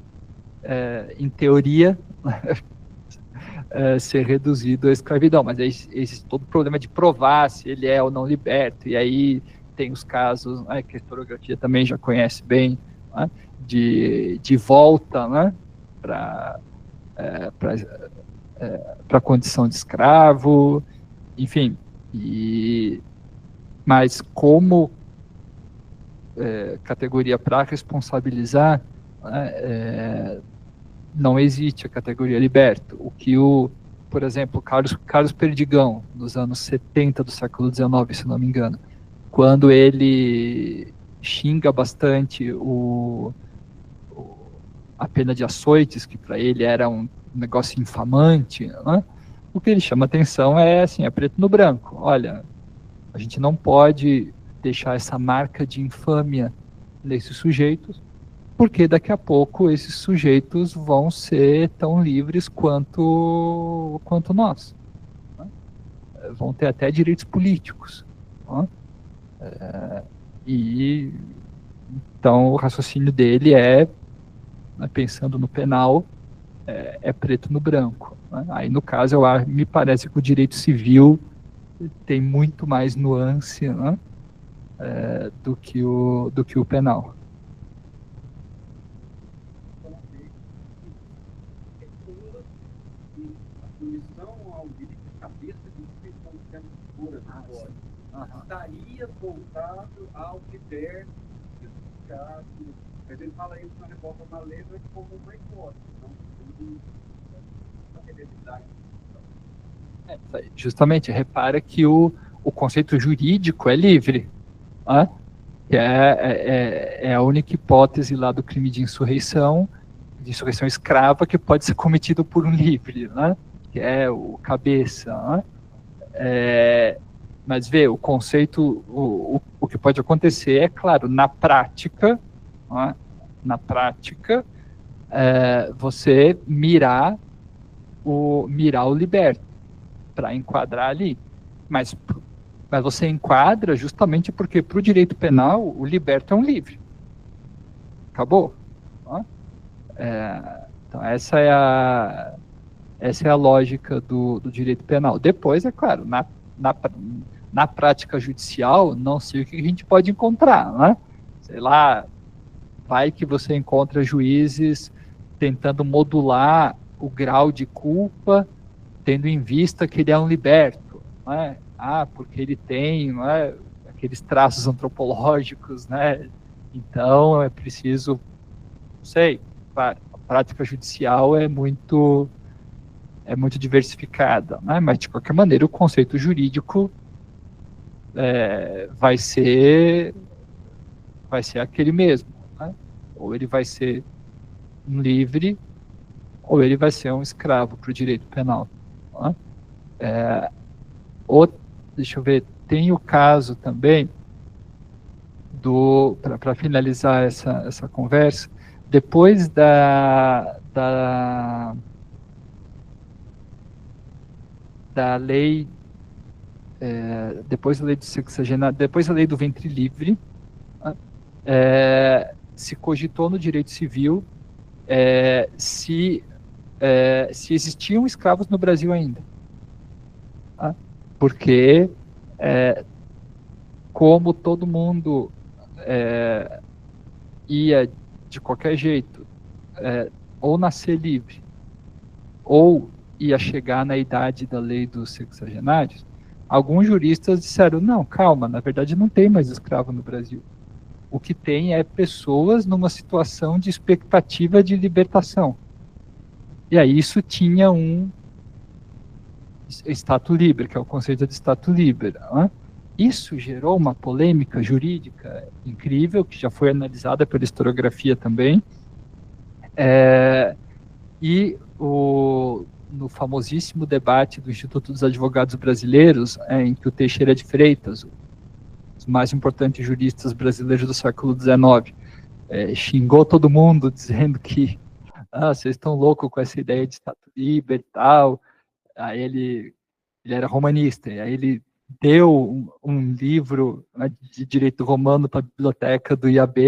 em teoria, ser reduzido à escravidão, mas existe todo o problema de provar se ele é ou não liberto, e aí tem os casos, né, que a historiografia também já conhece bem, né, de volta, né, para a condição de escravo, enfim, mas como categoria para responsabilizar, né, não existe a categoria liberto. O que por exemplo, Carlos Perdigão, nos anos 70 do século XIX, se não me engano, quando ele xinga bastante a pena de açoites, que para ele era um negócio infamante, né? O que ele chama atenção é assim, é preto no branco. Olha, a gente não pode deixar essa marca de infâmia nesses sujeitos, porque daqui a pouco esses sujeitos vão ser tão livres quanto nós, né? Vão ter até direitos políticos, né? Então o raciocínio dele né, pensando no penal, é preto no branco, né? Aí no caso me parece que o direito civil tem muito mais nuance, né, do que o penal. Estaria voltado ao critério que o caso, a gente fala isso na reforma da lei, mas como uma hipótese, não uma realidade. Justamente, repara que o conceito jurídico é livre, né? Que é a única hipótese lá do crime de insurreição escrava, que pode ser cometido por um livre, né? Que é o cabeça, né? Mas vê, o conceito, o que pode acontecer é, claro, na prática, né? Na prática, você mirar o liberto para enquadrar ali, mas você enquadra justamente porque para o direito penal o liberto é um livre, acabou, né? Então essa é a lógica do direito penal. Depois, é claro, na prática judicial, não sei o que a gente pode encontrar, né? Sei lá, vai que você encontra juízes tentando modular o grau de culpa, tendo em vista que ele é um liberto, né? Porque ele tem, né, aqueles traços antropológicos, né? Então é preciso, não sei, claro, a prática judicial é muito diversificada, né? Mas de qualquer maneira o conceito jurídico vai ser aquele mesmo, né? Ou ele vai ser um livre, ou ele vai ser um escravo para o direito penal, né? Deixa eu ver, tem o caso também para finalizar essa conversa, depois da lei, depois da lei do sexagenário, depois da lei do ventre livre, se cogitou no direito civil se existiam escravos no Brasil ainda, porque como todo mundo ia de qualquer jeito, ou nascer livre, ou ia chegar na idade da lei dos sexagenários, alguns juristas disseram, não, calma, na verdade não tem mais escravo no Brasil. O que tem é pessoas numa situação de expectativa de libertação. E aí isso tinha um status liber, que é o conceito de status liber. Né? Isso gerou uma polêmica jurídica incrível, que já foi analisada pela historiografia também. E no famosíssimo debate do Instituto dos Advogados Brasileiros, em que o Teixeira de Freitas, os mais importantes juristas brasileiros do século XIX, xingou todo mundo, dizendo que vocês estão loucos com essa ideia de status liber e tal. Aí ele era romanista, e aí ele deu um livro de direito romano para a biblioteca do IAB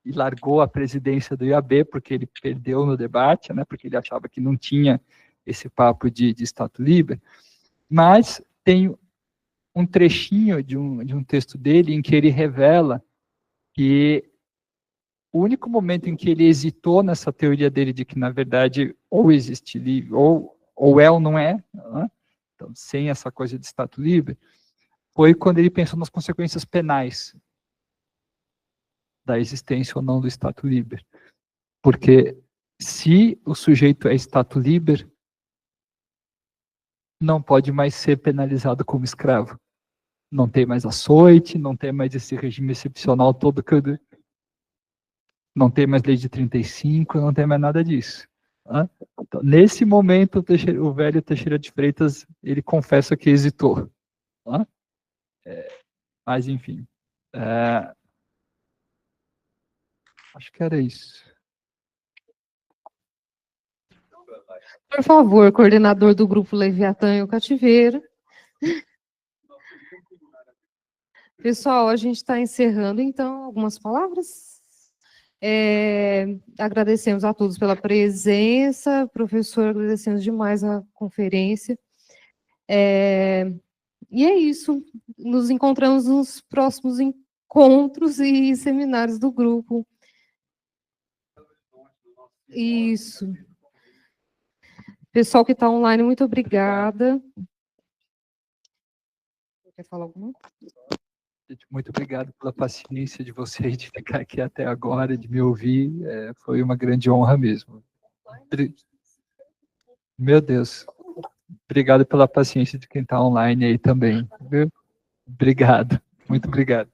e largou a presidência do IAB, porque ele perdeu no debate, né, porque ele achava que não tinha esse papo de status liber. Mas tem um trechinho de um texto dele em que ele revela que o único momento em que ele hesitou nessa teoria dele de que, na verdade, ou existe livre, ou é ou não é, né? Então, sem essa coisa de status liber, foi quando ele pensou nas consequências penais da existência ou não do status liber. Porque se o sujeito é status liber, não pode mais ser penalizado como escravo. Não tem mais açoite, não tem mais esse regime excepcional todo, não tem mais lei de 35, não tem mais nada disso. Né? Então, nesse momento, o velho Teixeira de Freitas, ele confessa que hesitou. Né? Mas, enfim. Acho que era isso. Por favor, coordenador do grupo Leviatã e o Cativeiro. Pessoal, a gente está encerrando, então, algumas palavras. Agradecemos a todos pela presença. Professor, agradecemos demais a conferência. E é isso. Nos encontramos nos próximos encontros e seminários do grupo. Isso. Pessoal que está online, muito obrigada. Quer falar alguma coisa? Muito obrigado pela paciência de vocês de ficar aqui até agora, de me ouvir. Foi uma grande honra mesmo. Meu Deus. Obrigado pela paciência de quem está online aí também. Viu? Obrigado. Muito obrigado.